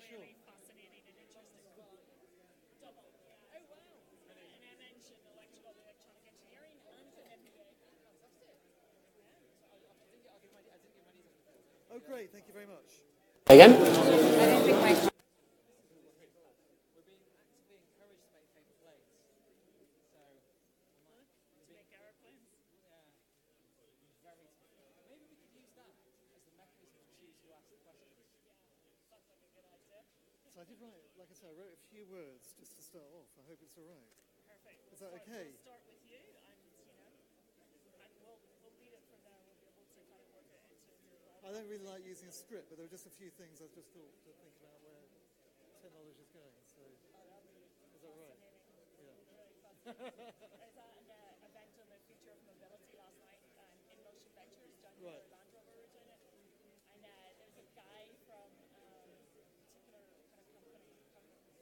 sure. really fascinating and interesting. Double. Oh, wow. And I mentioned electrical and electronic engineering and an MBA. Fantastic. Yeah. Oh, great. Thank you very much. Again? I don't think my So I did write, like I said, I wrote a few words just to start off. I hope it's all right. Perfect. Is that okay? We'll start with you, and we'll lead it from there. We'll be able to kind of work it into your role. I don't really like using a script, but there were just a few things I just thought to think about where technology is going. So, is that right? Yeah. I was at an event on the future of mobility last night in Motion Ventures. John Right. Land Rover were doing it, and there was a guy from a particular kind of company,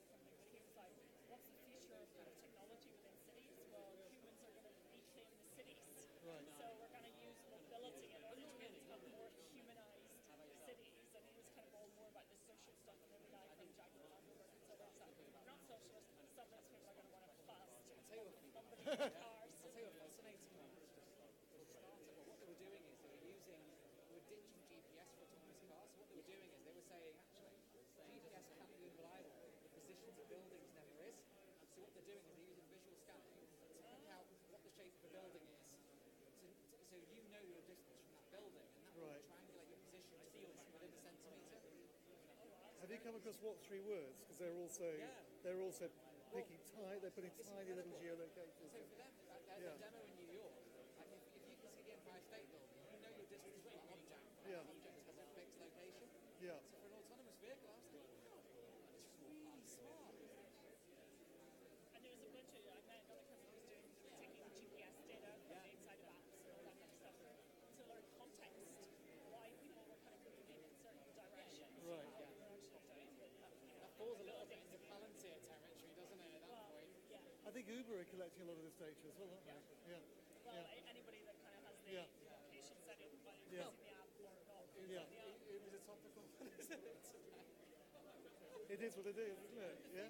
but he was like, "What's the future of kind of technology within cities? Well, humans are going to reclaim the cities, Right. so we're going to use mobility in order to have more humanized cities." And he was kind of all more about the social stuff, and then the guy from Jack Land Rover consultants like, "We're not socialist. Some of those people are going to want to fast cars." I'll tell you what fascinates me is just like for a startup, what they were doing is they were ditching GPS for autonomous cars. So what they were doing is they were saying, actually, GPS can be unreliable. The positions of buildings never is. So what they're doing is they're using visual scanning to pick out what the shape of a building is. So you know your distance from that building, and that will triangulate your position within a centimetre. Have you come across what three words? Because they're also picking they're putting tiny little geolocations. So for them, at the demo in New York, like if you can see the Empire State Building, you know your distance from that object. Yeah. That object has a fixed location. Yeah. So for an autonomous vehicle, I was thinking, wow, it's really smart. And there was a bunch of, I met another company who was taking GPS data from the inside of apps and all that kind of stuff to learn context, why people were kind of moving in certain directions. Right. How we were actually doing That falls a little bit into Palantir territory, doesn't it, at that point? Yeah. I think Uber are collecting a lot of this data as well, aren't they? Yeah. Well, anybody that kind of has the location setting, whether it's using the app or not. Yeah. It was a topical one, isn't it? It is what it is, isn't it? Yeah.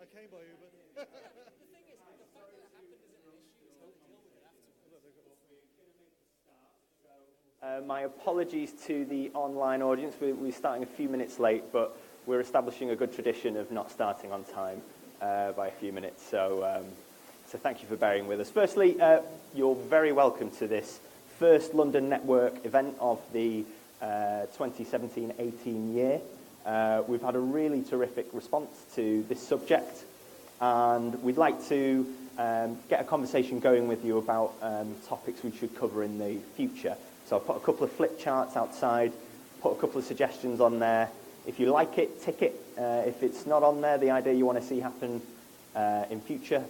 I came by Uber. The thing is, the fact that it happened isn't an issue. It's how we deal with it afterwards. My apologies to the online audience. We're starting a few minutes late, but we're establishing a good tradition of not starting on time by a few minutes. So thank you for bearing with us. Firstly, you're very welcome to this first London Network event of the 2017-18 year. We've had a really terrific response to this subject, and we'd like to get a conversation going with you about topics we should cover in the future. So I've put a couple of flip charts outside, put a couple of suggestions on there. If you like it, tick it. If it's not on there, the idea you want to see happen in future,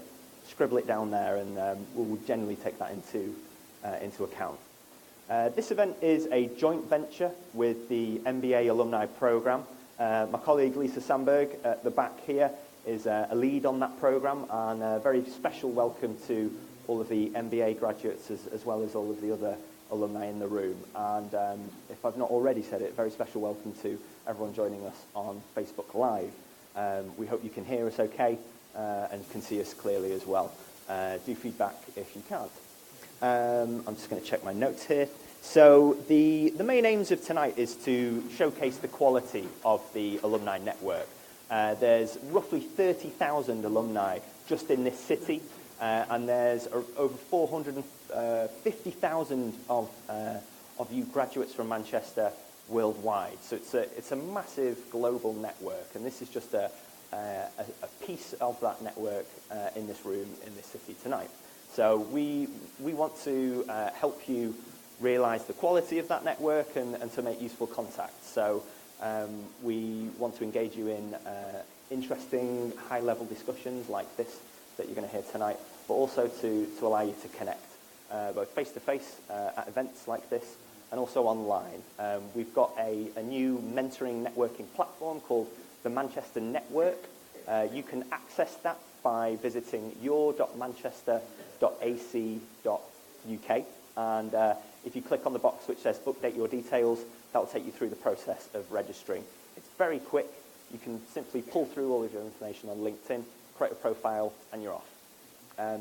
scribble it down there, and we'll generally take that into account. This event is a joint venture with the MBA Alumni Programme. My colleague Lisa Sandberg at the back here is a lead on that programme, and a very special welcome to all of the MBA graduates as well as all of the other alumni in the room. And if I've not already said it, very special welcome to everyone joining us on Facebook Live. We hope you can hear us okay and can see us clearly as well. Do feedback if you can't. I'm just going to check my notes here. So the main aims of tonight is to showcase the quality of the alumni network. There's roughly 30,000 alumni just in this city, and there's over 450,000 of you graduates from Manchester worldwide. So it's a massive global network, and this is just a piece of that network in this room in this city tonight. So we want to help you realise the quality of that network and to make useful contacts. So we want to engage you in interesting high-level discussions like this that you're going to hear tonight, but also to allow you to connect, both face-to-face at events like this and also online. We've got a new mentoring networking platform called the Manchester Network. You can access that by visiting your.manchester.ac.uk, and if you click on the box which says update your details, that will take you through the process of registering. It's very quick, you can simply pull through all of your information on LinkedIn, create a profile, and you're off.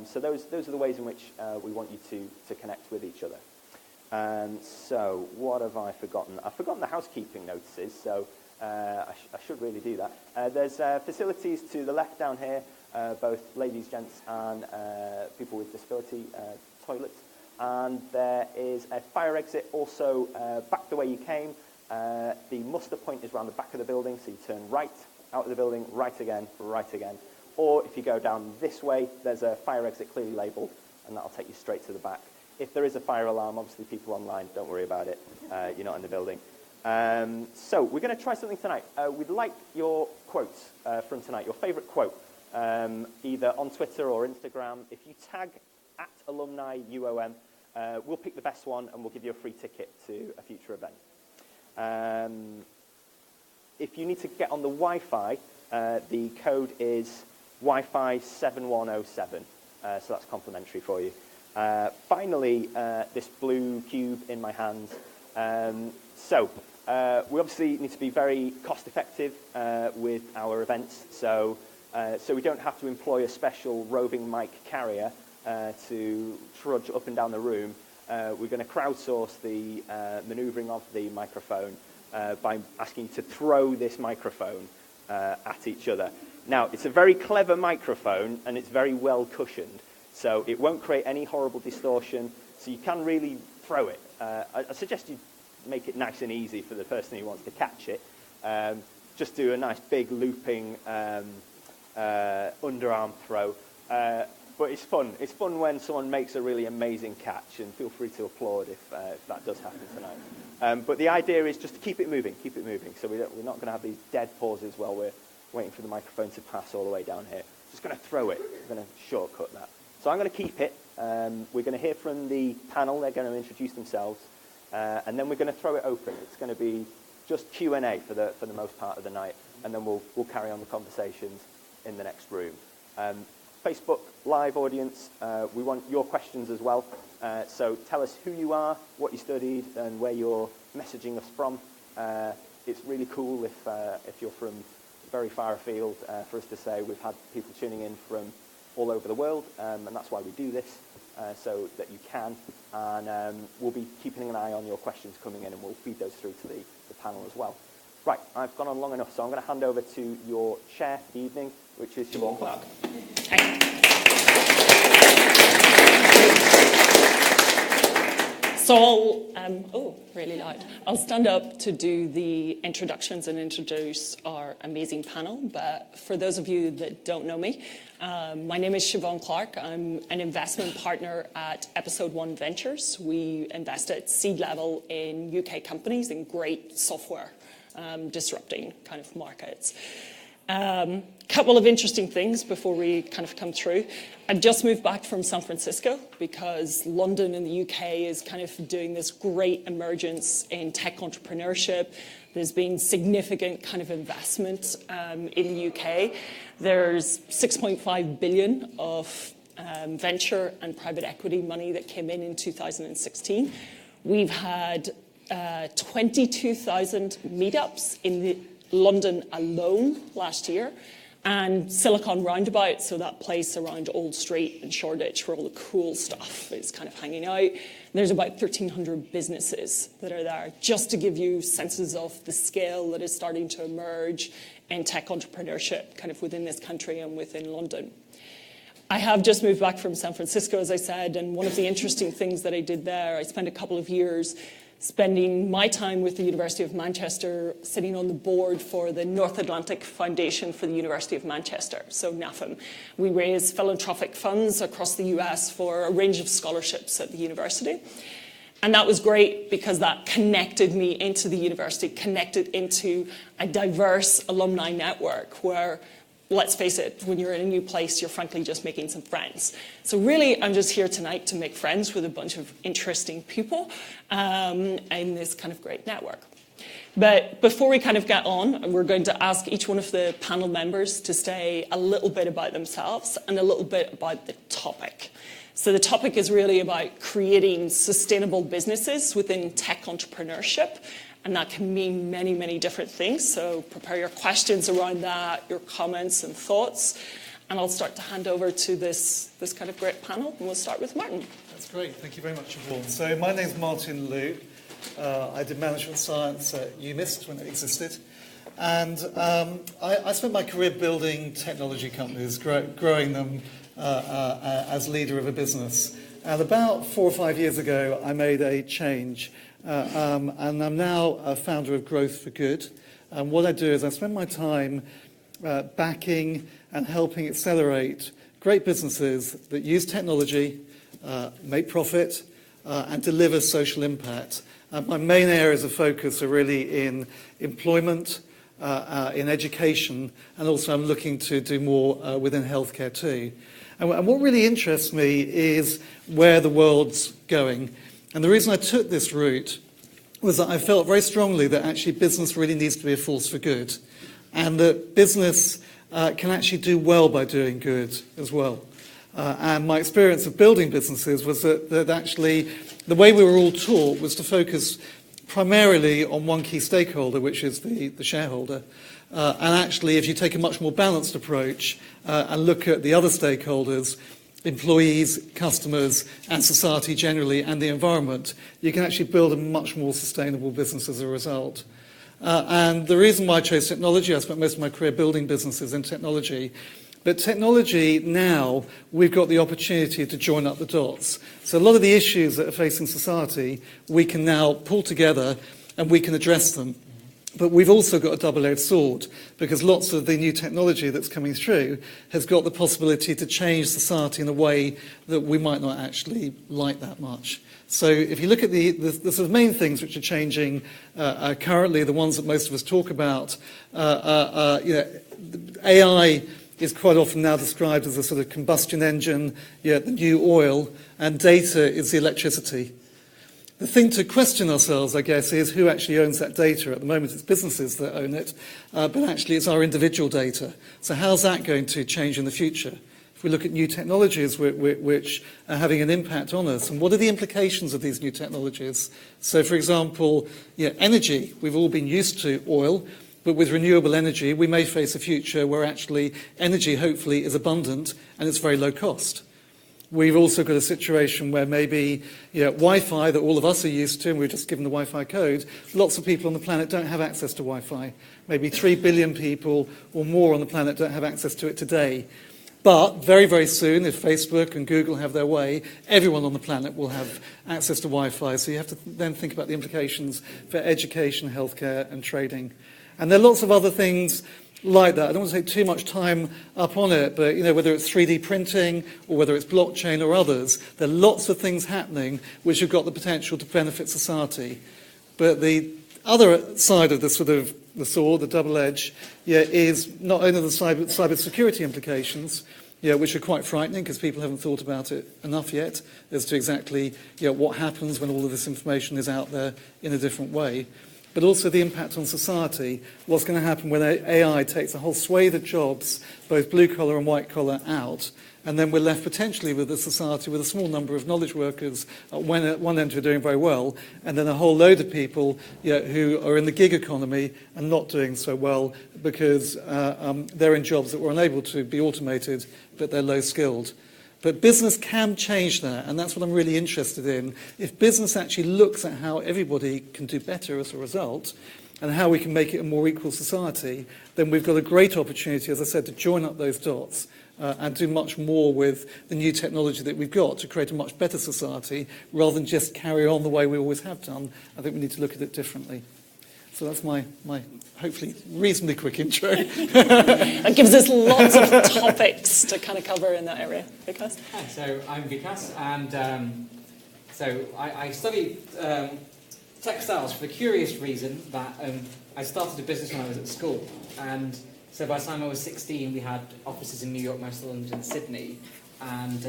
So those are the ways in which we want you to connect with each other. So what have I forgotten? I've forgotten the housekeeping notices, so I should really do that. There's facilities to the left down here, both ladies, gents, and people with disability toilets. And there is a fire exit also back the way you came. The muster point is around the back of the building, so you turn right out of the building, right again, right again. Or if you go down this way, there's a fire exit clearly labelled, and that'll take you straight to the back. If there is a fire alarm, obviously people online, don't worry about it. You're not in the building. So we're going to try something tonight. We'd like your quotes from tonight, your favourite quote, either on Twitter or Instagram. If you tag @Alumni UOM, we'll pick the best one and we'll give you a free ticket to a future event. If you need to get on the Wi-Fi, the code is Wi-Fi 7107, so that's complimentary for you. Finally, this blue cube in my hand. We obviously need to be very cost-effective with our events, so we don't have to employ a special roving mic carrier to trudge up and down the room. We're going to crowdsource the manoeuvring of the microphone by asking you to throw this microphone at each other. Now, it's a very clever microphone, and it's very well cushioned, so it won't create any horrible distortion, so you can really throw it. I suggest you make it nice and easy for the person who wants to catch it. Just do a nice big looping underarm throw. But it's fun. It's fun when someone makes a really amazing catch, and feel free to applaud if that does happen tonight. But the idea is just to keep it moving. So we're not going to have these dead pauses while we're waiting for the microphone to pass all the way down here. Just going to throw it. We're going to shortcut that. So I'm going to keep it. We're going to hear from the panel. They're going to introduce themselves. And then we're going to throw it open. It's going to be just Q&A for the most part of the night. And then we'll carry on the conversations in the next room. Facebook live audience, we want your questions as well. So tell us who you are, what you studied, and where you're messaging us from. It's really cool if you're from very far afield for us to say we've had people tuning in from all over the world, and that's why we do this, so that you can. And we'll be keeping an eye on your questions coming in, and we'll feed those through to the panel as well. Right, I've gone on long enough, so I'm going to hand over to your chair for the evening, which is Siobhan Clark. So really loud. I'll stand up to do the introductions and introduce our amazing panel. But for those of you that don't know me, my name is Siobhan Clark. I'm an investment partner at Episode 1 Ventures. We invest at seed level in UK companies in great software, disrupting kind of markets. Couple of interesting things before we kind of come through. I've just moved back from San Francisco because London in the UK is kind of doing this great emergence in tech entrepreneurship. There's been significant kind of investment in the UK. There's 6.5 billion of venture and private equity money that came in 2016. We've had 22,000 meetups in London alone last year, and Silicon Roundabout, so that place around Old Street and Shoreditch where all the cool stuff is kind of hanging out. There's about 1,300 businesses that are there, just to give you senses of the scale that is starting to emerge in tech entrepreneurship kind of within this country and within London. I have just moved back from San Francisco, as I said, and one of the interesting things that I did there, I spent a couple of years spending my time with the University of Manchester, sitting on the board for the North Atlantic Foundation for the University of Manchester, so NAFM. We raise philanthropic funds across the US for a range of scholarships at the university. And that was great because that connected me into the university, connected into a diverse alumni network where, let's face it, when you're in a new place, you're frankly just making some friends. So really, I'm just here tonight to make friends with a bunch of interesting people in this kind of great network. But before we kind of get on, we're going to ask each one of the panel members to say a little bit about themselves and a little bit about the topic. So the topic is really about creating sustainable businesses within tech entrepreneurship And that can mean many, many different things. So prepare your questions around that, your comments and thoughts. And I'll start to hand over to this kind of great panel. And we'll start with Martin. That's great. Thank you very much, Yvonne. So my name's Martin Liu. I did management science at UMIST when it existed. And I spent my career building technology companies, growing them as leader of a business. And about 4 or 5 years ago, I made a change. And I'm now a founder of Growth for Good. And what I do is I spend my time backing and helping accelerate great businesses that use technology, make profit, and deliver social impact. My main areas of focus are really in employment, in education, and also I'm looking to do more within healthcare too. And what really interests me is where the world's going. And the reason I took this route was that I felt very strongly that actually business really needs to be a force for good, and that business can actually do well by doing good as well. And my experience of building businesses was that actually the way we were all taught was to focus primarily on one key stakeholder, which is the shareholder. And actually, if you take a much more balanced approach and look at the other stakeholders, employees, customers, and society generally, and the environment, you can actually build a much more sustainable business as a result. And the reason why I chose technology, I spent most of my career building businesses in technology, but technology now, we've got the opportunity to join up the dots. So a lot of the issues that are facing society, we can now pull together and we can address them. But we've also got a double-edged sword, because lots of the new technology that's coming through has got the possibility to change society in a way that we might not actually like that much. So if you look at the sort of main things which are changing currently, the ones that most of us talk about, AI is quite often now described as a sort of combustion engine, the new oil, and data is the electricity. The thing to question ourselves, I guess, is who actually owns that data. At the moment, it's businesses that own it, but actually it's our individual data. So how's that going to change in the future? If we look at new technologies which are having an impact on us, and what are the implications of these new technologies? So, for example, energy. We've all been used to oil, but with renewable energy, we may face a future where actually energy, hopefully, is abundant and it's very low cost. We've also got a situation where maybe Wi-Fi that all of us are used to, and we're just given the Wi-Fi code, lots of people on the planet don't have access to Wi-Fi. Maybe 3 billion people or more on the planet don't have access to it today. But very, very soon, if Facebook and Google have their way, everyone on the planet will have access to Wi-Fi. So you have to then think about the implications for education, healthcare, and trading. And there are lots of other things like that. I don't want to take too much time up on it, but whether it's 3D printing or whether it's blockchain or others, there are lots of things happening which have got the potential to benefit society. But the other side of the sort of the sword, the double edge, is not only the cyber security implications, which are quite frightening because people haven't thought about it enough yet as to exactly what happens when all of this information is out there in a different way. But also the impact on society, what's going to happen when AI takes a whole swathe of jobs, both blue-collar and white-collar, out, and then we're left potentially with a society with a small number of knowledge workers at one end who are doing very well, and then a whole load of people who are in the gig economy and not doing so well because they're in jobs that were unable to be automated, but they're low-skilled. But business can change that, and that's what I'm really interested in. If business actually looks at how everybody can do better as a result, and how we can make it a more equal society, then we've got a great opportunity, as I said, to join up those dots and do much more with the new technology that we've got to create a much better society, rather than just carry on the way we always have done. I think we need to look at it differently. So that's my hopefully reasonably quick intro. That gives us lots of topics to kind of cover in that area. Vikas? Hi, so I'm Vikas, and so I studied textiles for the curious reason that I started a business when I was at school, and so by the time I was 16 we had offices in New York, Manchester, London and Sydney, and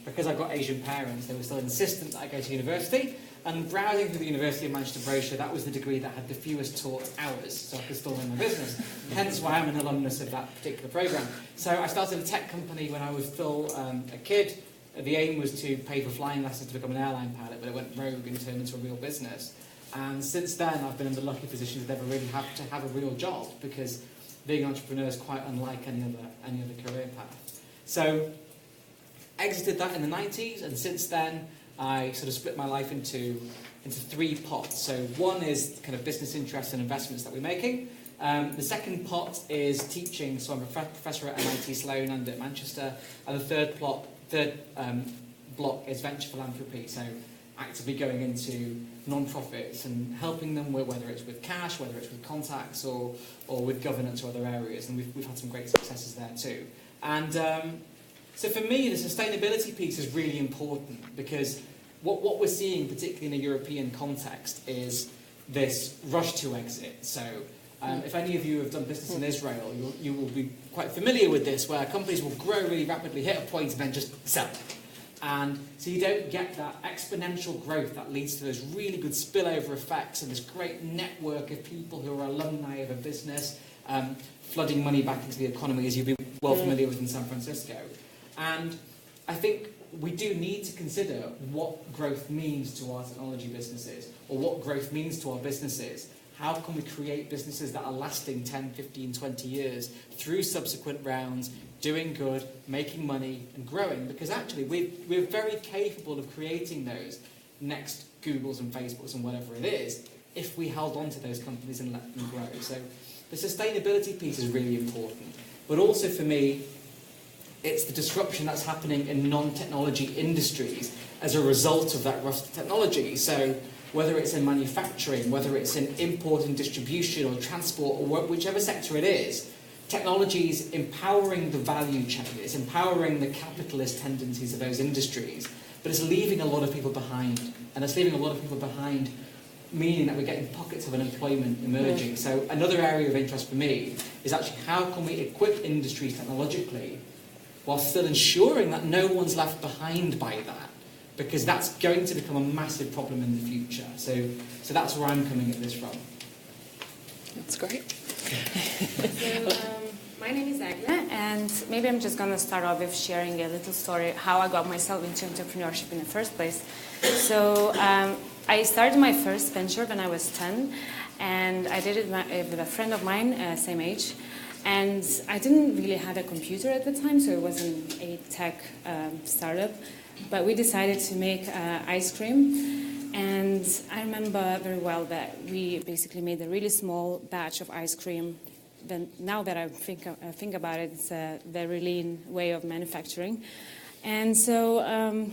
because I've got Asian parents they were still insistent that I go to university. And browsing through the University of Manchester brochure, that was the degree that had the fewest taught hours, so I could still run my business. Hence why I'm an alumnus of that particular programme. So I started a tech company when I was still a kid. The aim was to pay for flying lessons to become an airline pilot, but it went rogue and turned into a real business. And since then, I've been in the lucky position to never really have to have a real job, because being an entrepreneur is quite unlike any other career path. So, exited that in the 90s, and since then, I sort of split my life into 3 pots. So one is kind of business interests and investments that we're making. The second pot is teaching, so I'm a professor at MIT Sloan and at Manchester. And the third block is venture philanthropy, so actively going into non-profits and helping them with, whether it's with cash, whether it's with contacts, or with governance or other areas. And we've had some great successes there too. And so for me, the sustainability piece is really important, because what we're seeing, particularly in a European context, is this rush to exit. So if any of you have done business in Israel, you will be quite familiar with this, where companies will grow really rapidly, hit a point, and then just sell. And so you don't get that exponential growth that leads to those really good spillover effects and this great network of people who are alumni of a business, flooding money back into the economy, as you've been well familiar with in San Francisco. And I think we do need to consider what growth means to our technology businesses, or what growth means to our businesses. How can we create businesses that are lasting 10, 15, 20 years through subsequent rounds, doing good, making money, and growing? Because actually, we're very capable of creating those next Googles and Facebooks and whatever it is, if we held on to those companies and let them grow. So the sustainability piece is really important. But also for me, it's the disruption that's happening in non-technology industries as a result of that rush to technology. So whether it's in manufacturing, whether it's in import and distribution or transport, or whichever sector it is, technology is empowering the value chain, it's empowering the capitalist tendencies of those industries, but it's leaving a lot of people behind. And it's leaving a lot of people behind, meaning that we're getting pockets of unemployment emerging. So another area of interest for me is actually how can we equip industries technologically while still ensuring that no one's left behind by that, because that's going to become a massive problem in the future. So that's where I'm coming at this from. That's great. My name is Agla, and maybe I'm just going to start off with sharing a little story how I got myself into entrepreneurship in the first place. So I started my first venture when I was 10, and I did it with a friend of mine, same age. And I didn't really have a computer at the time, so it wasn't a tech startup. But we decided to make ice cream. And I remember very well that we basically made a really small batch of ice cream. Then now that I think about it, it's a very lean way of manufacturing. And so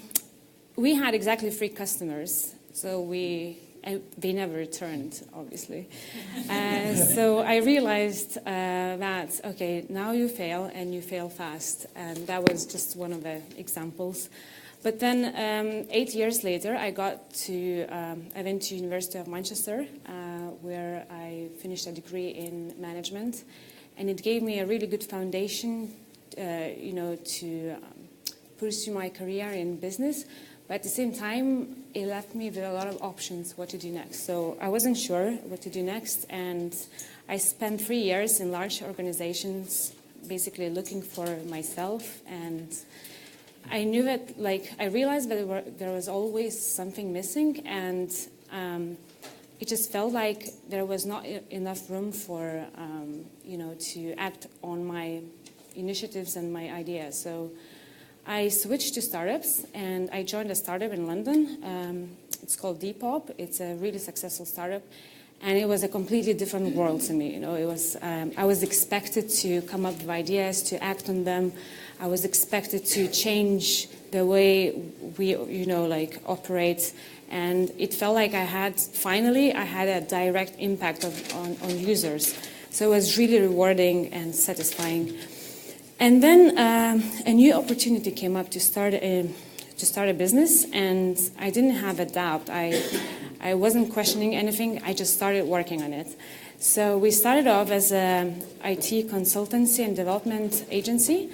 we had exactly 3 customers. So they never returned, obviously. So I realized that, okay, now you fail, and you fail fast. And that was just one of the examples. But then 8 years later, I went to University of Manchester, where I finished a degree in management. And it gave me a really good foundation, to pursue my career in business. But at the same time, it left me with a lot of options what to do next. So I wasn't sure what to do next, and I spent 3 years in large organizations, basically looking for myself. And I knew that, I realized that there was always something missing, and it just felt like there was not enough room for, to act on my initiatives and my ideas. So I switched to startups, and I joined a startup in London. It's called Depop. It's a really successful startup, and it was a completely different world to me. It was I was expected to come up with ideas, to act on them. I was expected to change the way we, operate, and it felt like I had a direct impact on users. So it was really rewarding and satisfying. And then a new opportunity came up to start a business, and I didn't have a doubt. I wasn't questioning anything. I just started working on it. So we started off as an IT consultancy and development agency,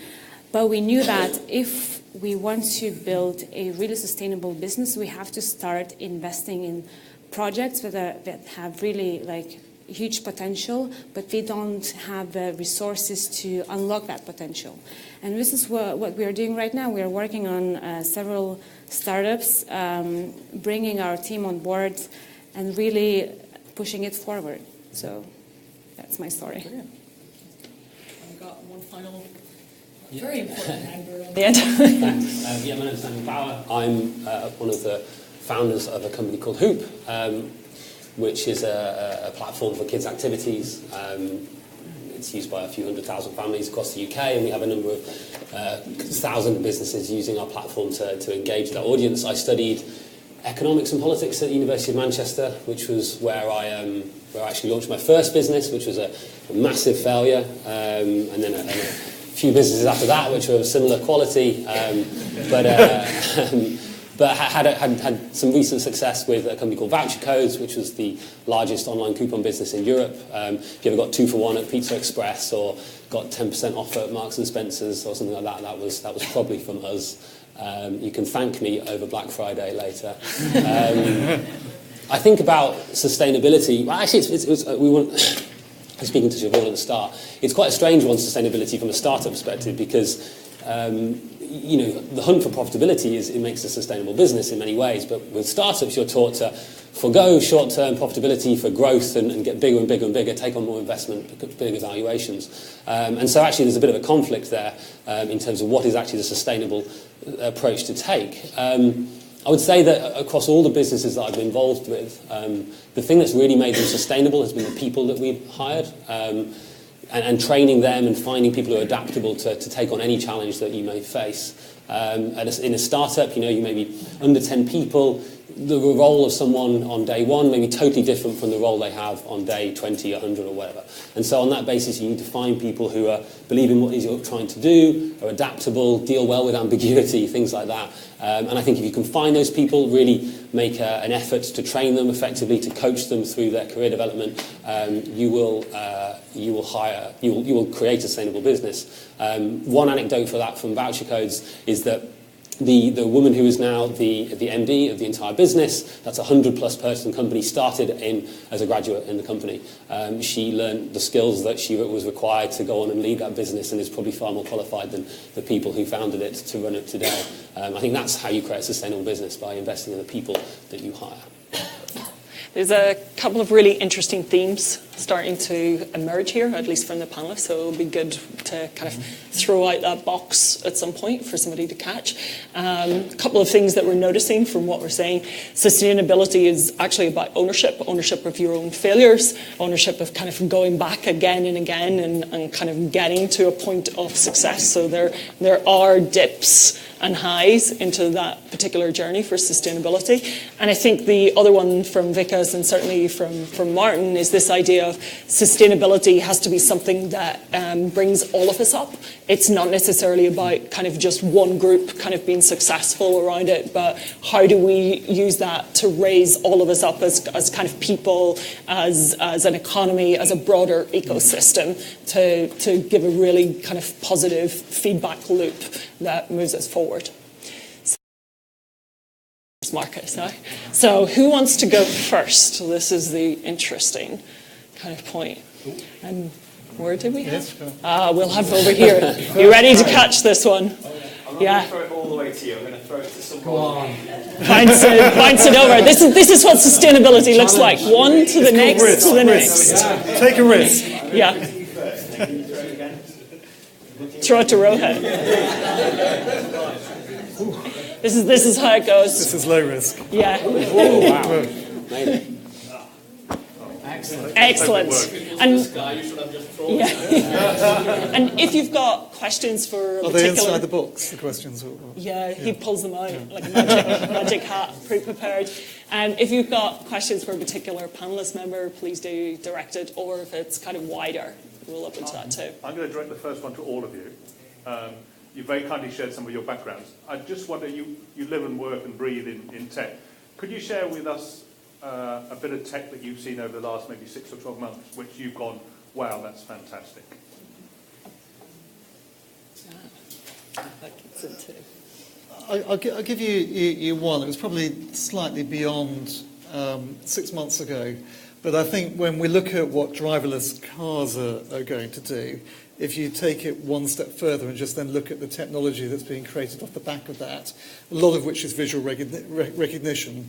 but we knew that if we want to build a really sustainable business, we have to start investing in projects that have really huge potential, but we don't have the resources to unlock that potential. And this is what we are doing right now. We are working on several startups, bringing our team on board and really pushing it forward. So that's my story. Brilliant. I've got one final very important member on the end. Thanks. My name is Daniel Bauer. I'm one of the founders of a company called Hoop, which is a platform for kids' activities. It's used by a few 100,000 families across the UK, and we have a number of thousand businesses using our platform to engage their audience. I studied economics and politics at the University of Manchester, which was where I actually launched my first business, which was a massive failure, and then a few businesses after that, which were of similar quality, but had some recent success with a company called Voucher Codes, which was the largest online coupon business in Europe. If you ever got 2 for 1 at Pizza Express or got 10% off at Marks and Spencer's or something like that, that was probably from us. You can thank me over Black Friday later. I think about sustainability. Well, actually, speaking to Siobhan at the start, it's quite a strange one, sustainability from a startup perspective, because the hunt for profitability it makes a sustainable business in many ways. But with startups, you're taught to forgo short-term profitability for growth and get bigger and bigger and bigger, take on more investment, bigger valuations. And so actually there's a bit of a conflict there in terms of what is actually the sustainable approach to take. I would say that across all the businesses that I've been involved with, the thing that's really made them sustainable has been the people that we've hired, and training them and finding people who are adaptable to take on any challenge that you may face. In a startup, you may be under 10 people. The role of someone on day one may be totally different from the role they have on day 20, 100 or whatever. And so on that basis, you need to find people who believe in what it is you're trying to do, are adaptable, deal well with ambiguity, things like that. And I think if you can find those people, really make an effort to train them effectively, to coach them through their career development, you will create a sustainable business. One anecdote for that from Voucher Codes is that the woman who is now the MD of the entire business, that's a 100+ person company, started as a graduate in the company. She learned the skills that she was required to go on and lead that business, and is probably far more qualified than the people who founded it to run it today. I think that's how you create a sustainable business, by investing in the people that you hire. There's a couple of really interesting themes starting to emerge here, at least from the panelists, so it'll be good to kind of throw out that box at some point for somebody to catch. A couple of things that we're noticing from what we're saying. Sustainability is actually about ownership of your own failures, ownership of kind of going back again and again and kind of getting to a point of success. So there are dips and highs into that particular journey for sustainability. And I think the other one from Vikas and certainly from Martin is this idea of sustainability has to be something that brings all of us up. It's not necessarily about kind of just one group kind of being successful around it, but how do we use that to raise all of us up as kind of people, as an economy, as a broader ecosystem, to give a really kind of positive feedback loop that moves us forward. Marcus, no? So who wants to go first? This is the interesting kind of point. And where did we have? We'll have over here. You ready to catch this one? I'm not going to throw it all the way to you. I'm going to throw it to someone. Bounce it over. This is what sustainability looks like. One to the next, to the next. Take a risk. Yeah. Throw it to Rohit. This is how it goes. This is low risk. Yeah. Wow. Excellent. And and if you've got questions for a Are particular... they inside the box, the questions? Yeah, he pulls them out like a magic hat, pre-prepared. And if you've got questions for a particular panelist member, please do direct it, or if it's kind of wider, we'll open to that too. I'm going to direct the first one to all of you. You very kindly shared some of your backgrounds. I just wonder, you live and work and breathe in tech. Could you share with us a bit of tech that you've seen over the last maybe 6 or 12 months, which you've gone, wow, that's fantastic? I'll give you one. It was probably slightly beyond 6 months ago. But I think when we look at what driverless cars are going to do, if you take it one step further and just then look at the technology that's being created off the back of that, a lot of which is visual recognition,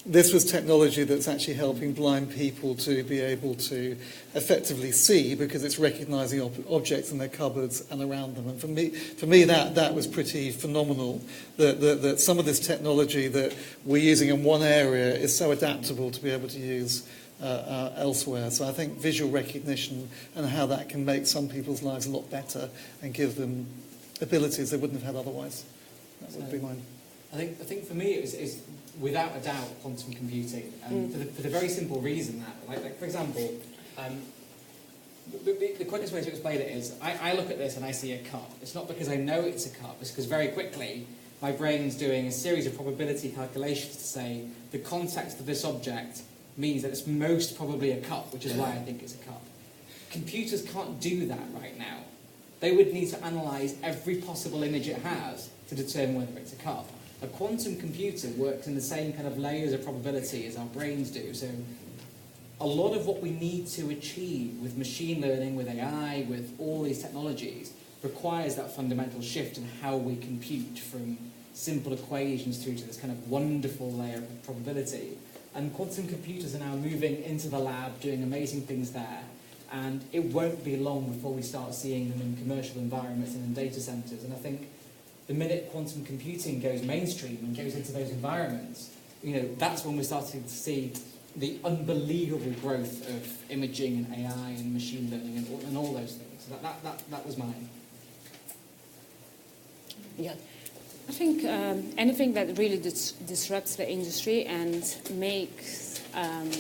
this was technology that's actually helping blind people to be able to effectively see because it's recognising objects in their cupboards and around them. And for me, that was pretty phenomenal. That some of this technology that we're using in one area is so adaptable to be able to use elsewhere. So I think visual recognition and how that can make some people's lives a lot better and give them abilities they wouldn't have had otherwise. That would be mine. I think for me it was without a doubt quantum computing, for the very simple reason that, like for example, the quickest way to explain it is I look at this and I see a cup. It's not because I know it's a cup, it's because very quickly my brain's doing a series of probability calculations to say the context of this object means that it's most probably a cup, which is why I think it's a cup. Computers can't do that right now. They would need to analyse every possible image it has to determine whether it's a cup. A quantum computer works in the same kind of layers of probability as our brains do. So a lot of what we need to achieve with machine learning, with AI, with all these technologies, requires that fundamental shift in how we compute from simple equations through to this kind of wonderful layer of probability. And quantum computers are now moving into the lab, doing amazing things there. And it won't be long before we start seeing them in commercial environments and in data centres. And I think the minute quantum computing goes mainstream and goes into those environments, that's when we're starting to see the unbelievable growth of imaging and AI and machine learning and all those things. So that was mine. Yeah. I think anything that really disrupts the industry and makes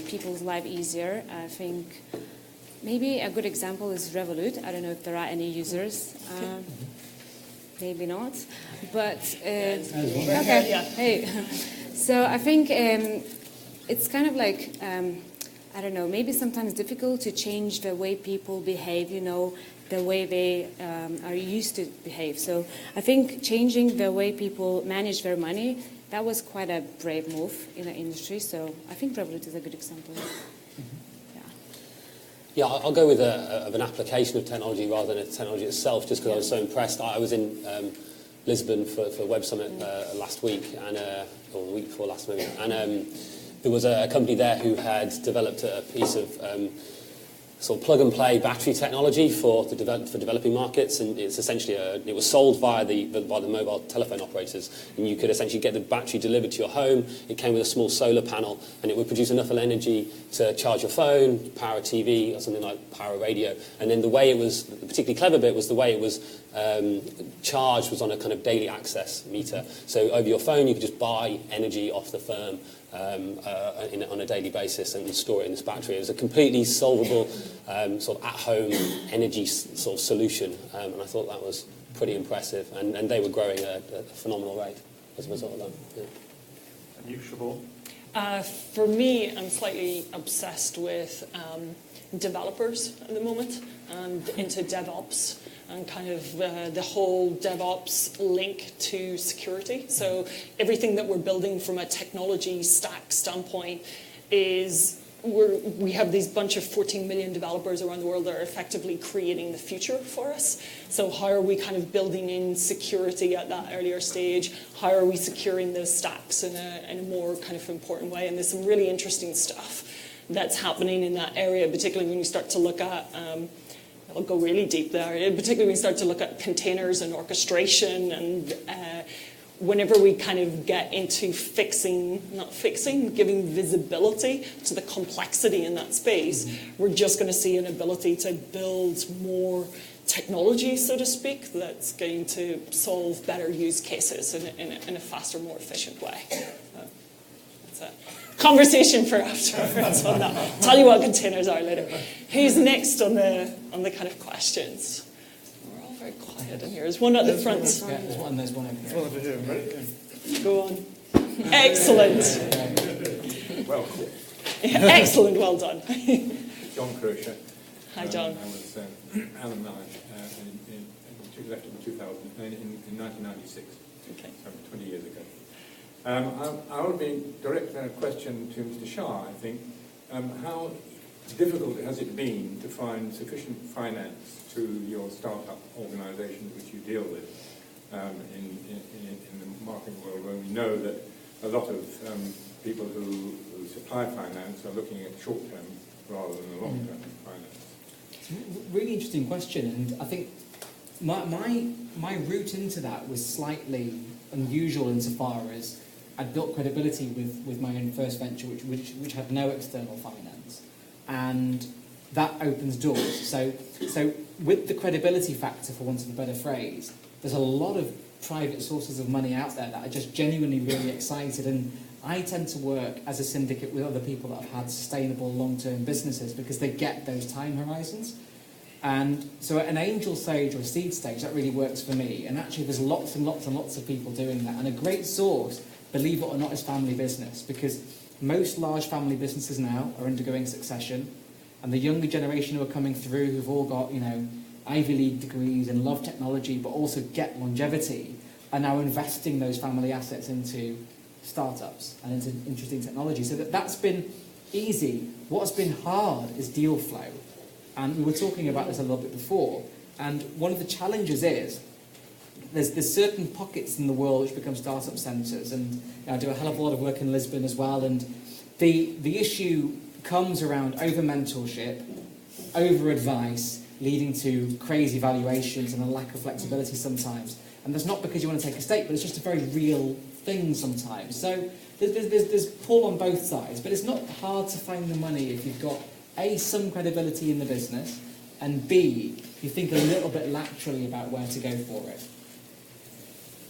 people's life easier, I think maybe a good example is Revolut. I don't know if there are any users. Maybe not. But, okay, Yeah. hey. So I think it's kind of like, I don't know, maybe sometimes difficult to change the way people behave, the way they are used to behave. So I think changing the way people manage their money, that was quite a brave move in the industry. So I think Revolut is a good example. Yeah, I'll go with an application of technology rather than the technology itself, just because I was so impressed. I was in Lisbon for Web Summit last week, or the week before last maybe, and there was a company there who had developed a piece of sort of plug-and-play battery technology for developing markets, and it's essentially it was sold by the mobile telephone operators, and you could essentially get the battery delivered to your home. It came with a small solar panel, and it would produce enough energy to charge your phone, power a TV, or something like power a radio. And then the way it was, the particularly clever bit was the way it was charged was on a kind of daily access meter. So over your phone, you could just buy energy off the firm on a daily basis and store it in this battery. It was a completely solvable sort of at-home energy sort of solution, and I thought that was pretty impressive. And they were growing at a phenomenal rate as a result of that. Yeah. And you, Siobhan? For me, I'm slightly obsessed with developers at the moment and into DevOps and kind of the whole DevOps link to security. So everything that we're building from a technology stack standpoint is we have these bunch of 14 million developers around the world that are effectively creating the future for us. So how are we kind of building in security at that earlier stage? How are we securing those stacks in a more kind of important way? And there's some really interesting stuff that's happening in that area, particularly when you start to look at, I'll go really deep there, particularly when you start to look at containers and orchestration, and whenever we kind of get into giving visibility to the complexity in that space, we're just going to see an ability to build more technology, so to speak, that's going to solve better use cases in a faster, more efficient way. That's it. Conversation for afterwards on that. Tell you what containers are later. Who's next on the kind of questions? We're all very quiet in here. There's one at the front. Yeah, there's one over here. Go on. Excellent. Well, Excellent. Well done. John Crochet. Hi, John. I was Alumni in 1996. Okay. 20 years ago. I will be directing a question to Mr. Shah, I think. How difficult has it been to find sufficient finance to your startup organisations which you deal with in the marketing world, where we know that a lot of people who supply finance are looking at short-term rather than the long-term finance? It's a really interesting question, and I think my route into that was slightly unusual insofar as I'd built credibility with my own first venture, which had no external finance, and that opens doors. So with the credibility factor, for want of a better phrase, there's a lot of private sources of money out there that are just genuinely really excited, and I tend to work as a syndicate with other people that have had sustainable long-term businesses because they get those time horizons. And so at an angel stage or a seed stage, that really works for me. And actually there's lots and lots and lots of people doing that. And a great source, believe it or not, is family business, because most large family businesses now are undergoing succession, and the younger generation who are coming through, who've all got, Ivy League degrees and love technology, but also get longevity, are now investing those family assets into startups and into interesting technology. So that's been easy. What's been hard is deal flow. And we were talking about this a little bit before. And one of the challenges is there's certain pockets in the world which become startup centres. And I do a hell of a lot of work in Lisbon as well. And the issue comes around over-mentorship, over-advice, leading to crazy valuations and a lack of flexibility sometimes. And that's not because you want to take a stake, but it's just a very real thing sometimes. So there's pull on both sides, but it's not hard to find the money if you've got A, some credibility in the business, and B, you think a little bit laterally about where to go for it.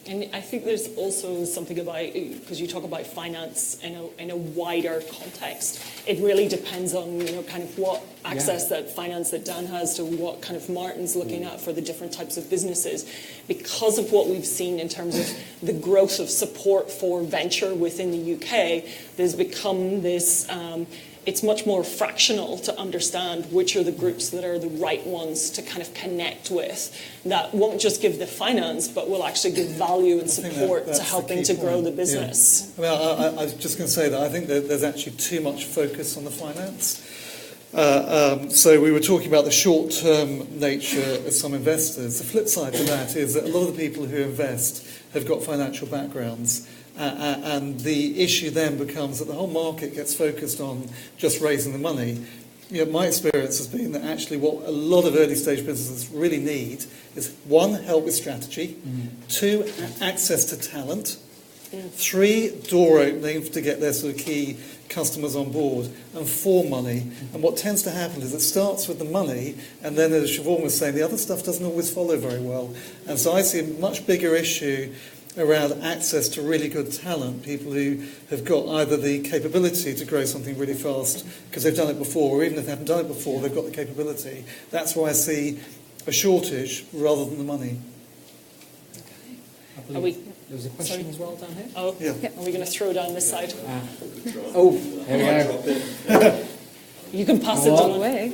And I think there's also something about, because you talk about finance in a wider context, it really depends on kind of what access that finance that Dan has to what kind of Martin's looking at for the different types of businesses. Because of what we've seen in terms of the growth of support for venture within the UK, there's become this it's much more fractional to understand which are the groups that are the right ones to kind of connect with, that won't just give the finance, but will actually give value and support to helping to grow the business. Yeah. I was just going to say that I think that there's actually too much focus on the finance. So we were talking about the short-term nature of some investors. The flip side to that is that a lot of the people who invest have got financial backgrounds. And the issue then becomes that the whole market gets focused on just raising the money. My experience has been that actually what a lot of early stage businesses really need is 1, help with strategy, 2, access to talent, 3, door opening to get their sort of key customers on board, and 4, money. And what tends to happen is it starts with the money, and then as Siobhan was saying, the other stuff doesn't always follow very well. And so I see a much bigger issue around access to really good talent, people who have got either the capability to grow something really fast because they've done it before, or even if they haven't done it before, they've got the capability. That's why I see a shortage rather than the money. Okay. There was a question as well down here. Oh, yeah. Are we going to throw down this side? Oh, here we go. You can pass it on way.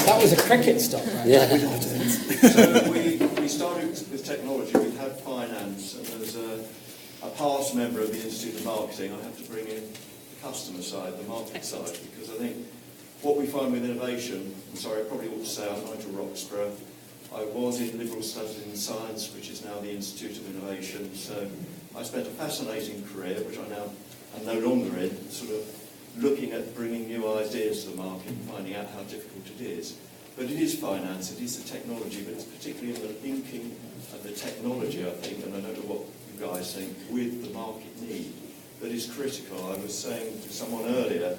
That was a cricket stop, right? Yeah. So we started with technology, we had finance, and as a past member of the Institute of Marketing, I have to bring in the customer side, the market side, because I think what we find with innovation, I'm sorry, I probably ought to say I'm Nigel Roxburgh. I was in Liberal Studies in Science, which is now the Institute of Innovation, so I spent a fascinating career, which I now am no longer in, sort of looking at bringing new ideas to the market and finding out how difficult it is. But it is finance, it is the technology, but it's particularly in the linking of the technology, I think, and I don't know what you guys think, with the market need that is critical. I was saying to someone earlier,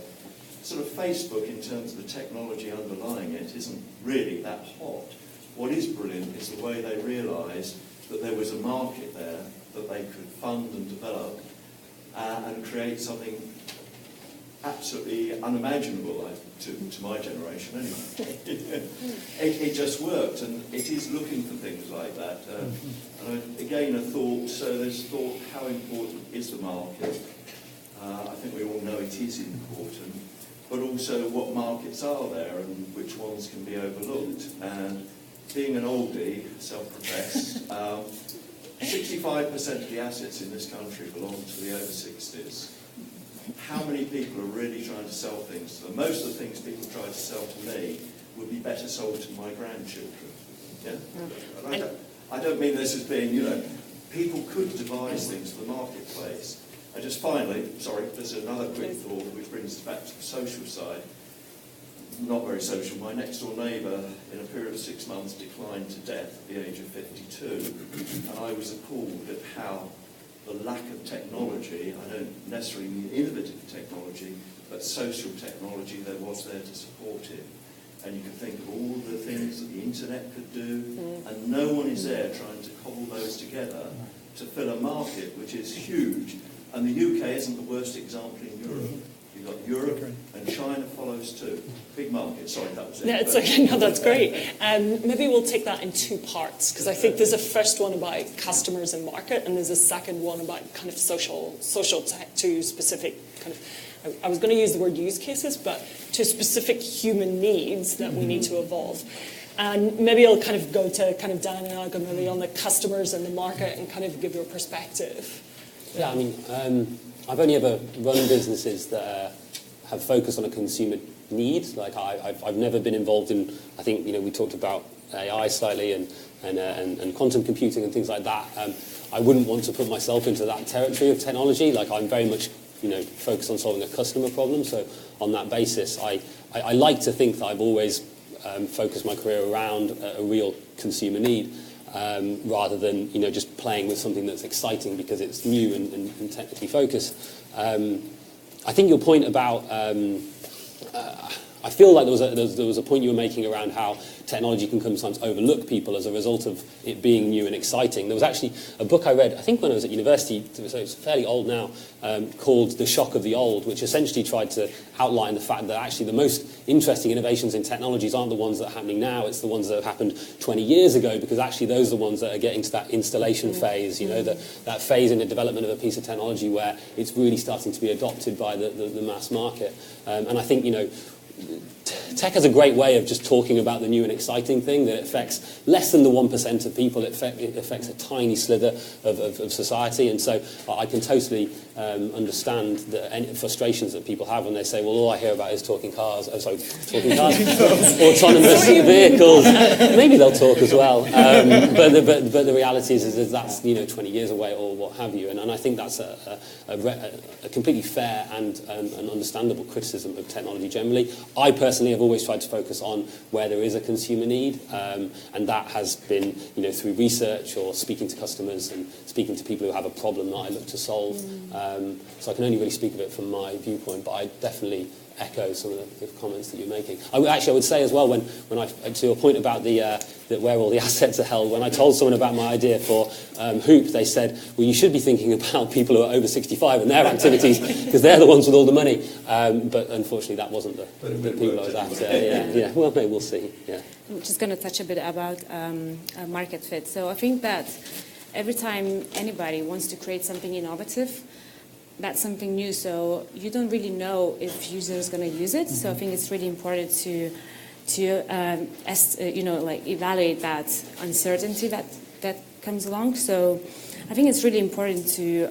sort of Facebook in terms of the technology underlying it isn't really that hot. What is brilliant is the way they realised that there was a market there that they could fund and develop and create something absolutely unimaginable to my generation anyway. It just worked, and it is looking for things like that. And again, a thought, so there's thought, how important is the market? I think we all know it is important, but also what markets are there and which ones can be overlooked. And being an oldie, self-professed, 65% of the assets in this country belong to the over 60s. How many people are really trying to sell things to them? Most of the things people try to sell to me would be better sold to my grandchildren. Yeah? And I don't mean this as being, people could devise things for the marketplace. And just finally, sorry, there's another quick thought which brings us back to the social side. Not very social. My next door neighbour, in a period of 6 months, declined to death at the age of 52. And I was appalled at how the lack of technology, I don't necessarily mean innovative technology, but social technology there was there to support him. And you can think of all the things that the internet could do, and no one is there trying to cobble those together to fill a market which is huge. And the UK isn't the worst example in Europe. You've got Europe, and China follows too. Big market. Sorry, that was it. No, it's okay. No, that's great. Maybe we'll take that in two parts, because I think there's a first one about customers and market, and there's a second one about kind of social tech to specific kind of, I was going to use the word use cases, but to specific human needs that we need to evolve. And maybe I'll kind of go to kind of Dan and I'll go maybe on the customers and the market and kind of give you a perspective. Yeah, I mean, I've only ever run businesses that have focused on a consumer need. Like I've never been involved in, I think, we talked about AI slightly and quantum computing and things like that. I wouldn't want to put myself into that territory of technology. Like I'm very much, focused on solving a customer problem. So on that basis, I like to think that I've always focused my career around a real consumer need. Rather than just playing with something that's exciting because it's new and technically focused. I think your point about I feel like there was a point you were making around how technology can sometimes overlook people as a result of it being new and exciting. There was actually a book I read, I think when I was at university, so it's fairly old now, called The Shock of the Old, which essentially tried to outline the fact that actually the most interesting innovations in technologies aren't the ones that are happening now, it's the ones that have happened 20 years ago, because actually those are the ones that are getting to that installation phase, that phase in the development of a piece of technology where it's really starting to be adopted by the mass market. And I think, tech has a great way of just talking about the new and exciting thing that affects less than the 1% of people. It affects a tiny slither of society. And so I can totally understand the frustrations that people have when they say, well, all I hear about is talking cars. Autonomous vehicles. Maybe they'll talk as well. But the reality is that's 20 years away or what have you. And I think that's a completely fair and understandable criticism of technology generally. I personally have always tried to focus on where there is a consumer need, and that has been through research or speaking to customers and speaking to people who have a problem that I look to solve. So I can only really speak of it from my viewpoint, but I definitely echo some of the comments that you're making. I would say as well, when I to your point about where all the assets are held, when I told someone about my idea for Hoop, they said, well, you should be thinking about people who are over 65 and their activities, because they're the ones with all the money. But unfortunately, that wasn't the people I was after. Yeah. Well, maybe we'll see. Yeah. I'm just going to touch a bit about market fit. So I think that every time anybody wants to create something innovative, that's something new, so you don't really know if users are going to use it. So I think it's really important to evaluate that uncertainty that comes along. So I think it's really important to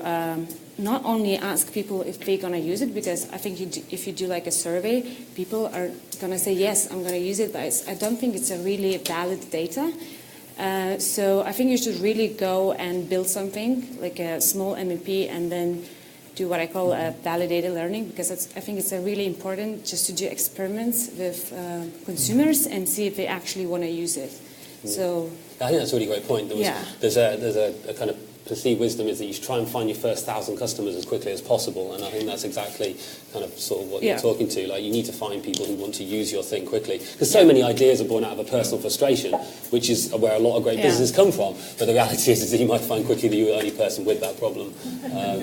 not only ask people if they're going to use it, because I think if you do like a survey, people are going to say, yes, I'm going to use it, but I don't think it's a really valid data. So I think you should really go and build something like a small MVP and then do what I call validated learning, because I think it's really important just to do experiments with consumers and see if they actually want to use it. So I think that's a really great point. There's a kind of perceived wisdom is that you should try and find your first 1,000 customers as quickly as possible, and I think that's exactly kind of sort of what you're talking to. Like, you need to find people who want to use your thing quickly, because so many ideas are born out of a personal frustration, which is where a lot of great businesses come from. But the reality is that you might find quickly that you're the only person with that problem. I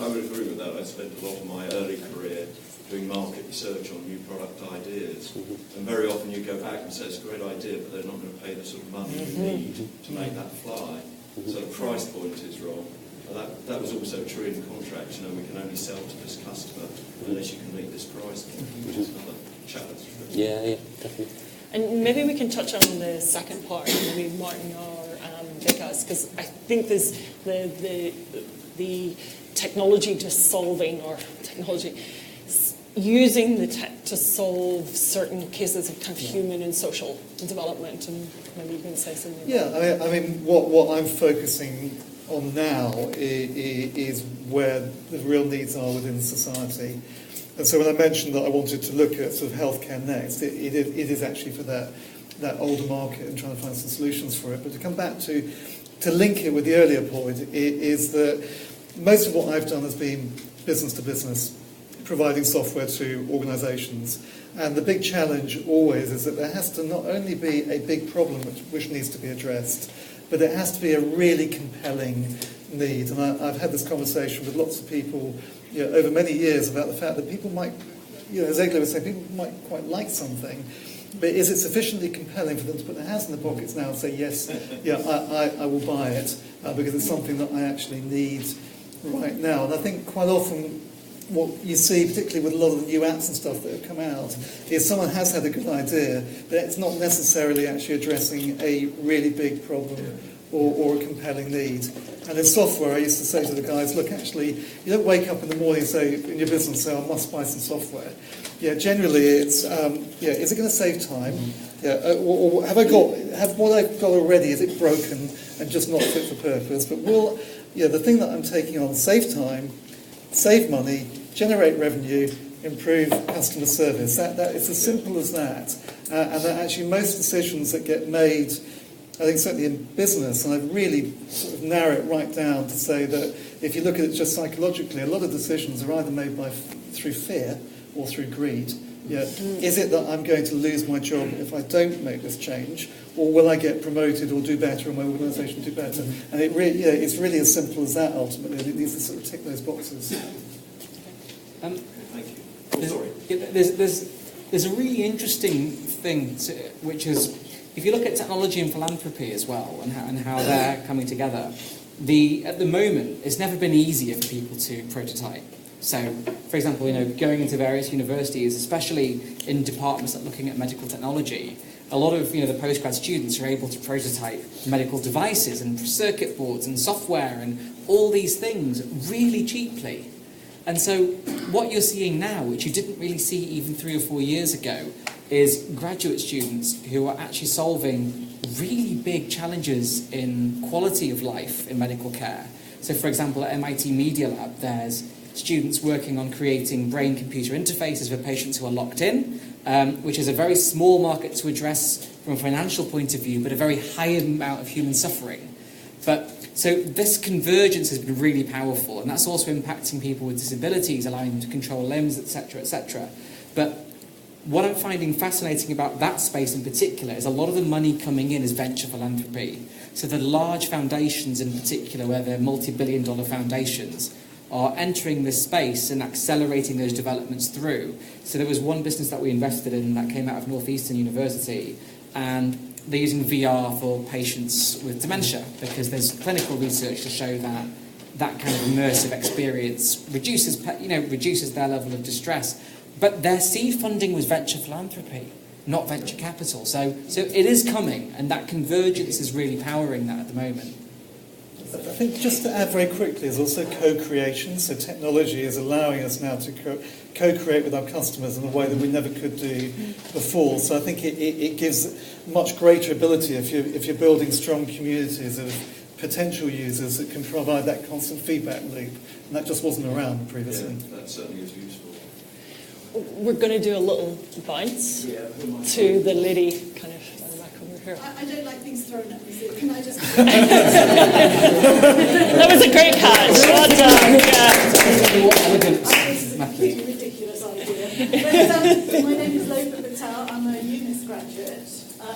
would agree with that. I spent a lot of my early career doing market research on new product ideas, and very often you go back and say it's a great idea, but they're not going to pay the sort of money you need to make that fly. So the price point is wrong. And that was also true in contracts. We can only sell to this customer unless you can meet this price point, which is another challenge. Yeah, definitely. And maybe we can touch on the second part, maybe Martin or Vikas, because I think there's the technology just solving, or technology using the tech to solve certain cases of kind of human and social development, and maybe you can say something. Yeah, I mean, what I'm focusing on now is where the real needs are within society. And so when I mentioned that I wanted to look at sort of healthcare next, it is actually for that older market and trying to find some solutions for it. But to come back to link it with the earlier point, is that most of what I've done has been business to business, providing software to organisations. And the big challenge always is that there has to not only be a big problem which needs to be addressed, but it has to be a really compelling need. And I've had this conversation with lots of people over many years about the fact that people might, as Egla was saying, people might quite like something, but is it sufficiently compelling for them to put their hands in their pockets now and say, yes, I will buy it because it's something that I actually need right now? And I think quite often what you see, particularly with a lot of the new apps and stuff that have come out, is someone has had a good idea, but it's not necessarily actually addressing a really big problem or a compelling need. And in software, I used to say to the guys, look, actually, you don't wake up in the morning and say, in your business, say, I must buy some software. Generally it's, is it going to save time? Or have what I've got already, is it broken and just not fit for purpose? But the thing that I'm taking on, save time, save money, generate revenue, improve customer service. That it's as simple as that. And that actually most decisions that get made, I think certainly in business, and I've really sort of narrowed it right down to say that if you look at it just psychologically, a lot of decisions are either made through fear or through greed. Is it that I'm going to lose my job if I don't make this change, or will I get promoted or do better, or my organisation do better? And it's really as simple as that ultimately. It needs to sort of tick those boxes. Thank you. Sorry. There's a really interesting thing, which is, if you look at technology and philanthropy as well, and how they're coming together, at the moment, it's never been easier for people to prototype. So, for example, going into various universities, especially in departments that are looking at medical technology, a lot of the postgrad students are able to prototype medical devices and circuit boards and software and all these things really cheaply. And so what you're seeing now, which you didn't really see even 3 or 4 years ago, is graduate students who are actually solving really big challenges in quality of life in medical care. So, for example, at MIT Media Lab, there's students working on creating brain-computer interfaces for patients who are locked in, which is a very small market to address from a financial point of view, but a very high amount of human suffering. So this convergence has been really powerful, and that's also impacting people with disabilities, allowing them to control limbs, etc., etc. But what I'm finding fascinating about that space in particular is a lot of the money coming in is venture philanthropy. So the large foundations in particular, where they're multi-billion-dollar foundations, are entering this space and accelerating those developments through. So there was one business that we invested in that came out of Northeastern University, and they're using VR for patients with dementia because there's clinical research to show that that kind of immersive experience reduces their level of distress. But their seed funding was venture philanthropy, not venture capital. So it is coming, and that convergence is really powering that at the moment. I think just to add very quickly, there's also co-creation. So technology is allowing us now to co-create with our customers in a way that we never could do before. So I think it gives much greater ability if you're building strong communities of potential users that can provide that constant feedback loop. And that just wasn't around previously. Yeah, that certainly is useful. We're going to do a little bounce to the lady kind of back over here. I don't like things thrown at me, so can I just... That was a great catch. Well done. It's a completely ridiculous idea. But, my name is Lopa Patel. I'm a UNIS graduate,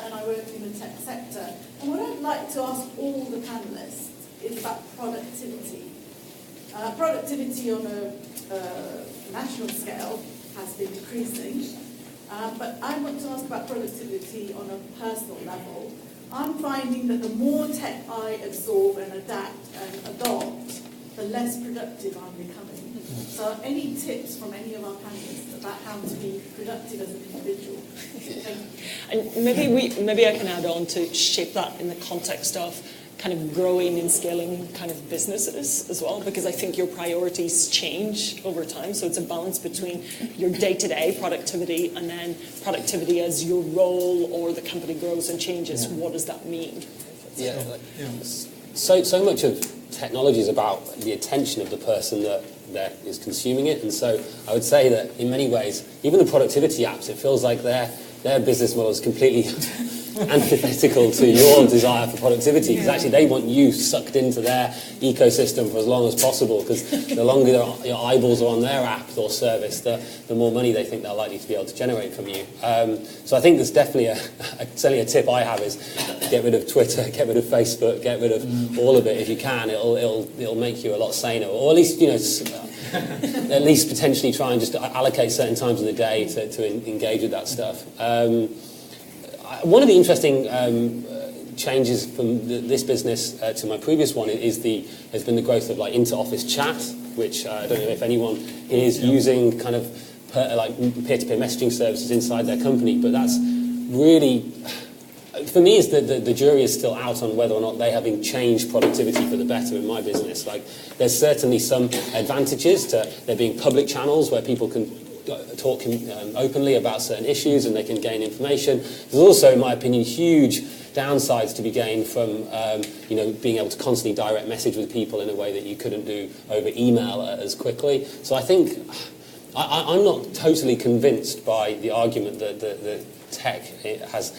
and I work in the tech sector. And what I'd like to ask all the panellists is about productivity. Productivity on a national scale has been decreasing, but I want to ask about productivity on a personal level. I'm finding that the more tech I absorb and adapt and adopt, the less productive I'm becoming. So any tips from any of our panelists about how to be productive as an individual? Thank you. And maybe I can add on to shape that in the context of kind of growing and scaling kind of businesses as well, because I think your priorities change over time. So it's a balance between your day-to-day productivity and then productivity as your role or the company grows and changes. What does that mean? Yeah. So much of technology is about the attention of the person that is consuming it, and so I would say that in many ways, even the productivity apps, it feels like their business model is completely antithetical to your desire for productivity, because actually they want you sucked into their ecosystem for as long as possible, because the longer your eyeballs are on their app or service, the more money they think they're likely to be able to generate from you. So I think there's definitely certainly a tip I have is get rid of Twitter, get rid of Facebook, get rid of all of it if you can. It'll make you a lot saner, or at least at least potentially try and just allocate certain times of the day to engage with that stuff. One of the interesting changes from this business to my previous one has been the growth of inter-office chat, which I don't know if anyone here is using kind of peer-to-peer messaging services inside their company, but that's really, for me, is the jury is still out on whether or not they have changed productivity for the better in my business. There's certainly some advantages to there being public channels where people can talk openly about certain issues and they can gain information. There's also, in my opinion, huge downsides to be gained from being able to constantly direct message with people in a way that you couldn't do over email as quickly. So I think I'm not totally convinced by the argument that the tech has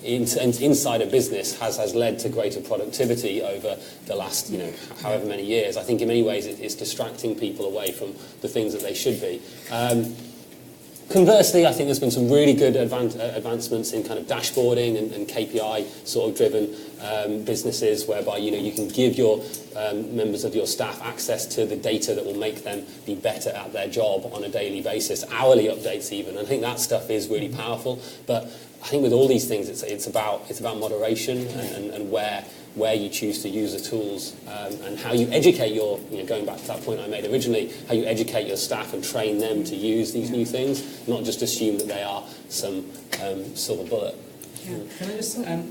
inside a business has led to greater productivity over the last however many years. I think in many ways it's distracting people away from the things that they should be. Conversely, I think there's been some really good advancements in kind of dashboarding and KPI sort of driven businesses, whereby you can give your members of your staff access to the data that will make them be better at their job on a daily basis, hourly updates even. I think that stuff is really powerful. But I think with all these things, it's about moderation and where you choose to use the tools and how you educate going back to that point I made originally, how you educate your staff and train them to use these new things, not just assume that they are some silver bullet. Yeah. Can I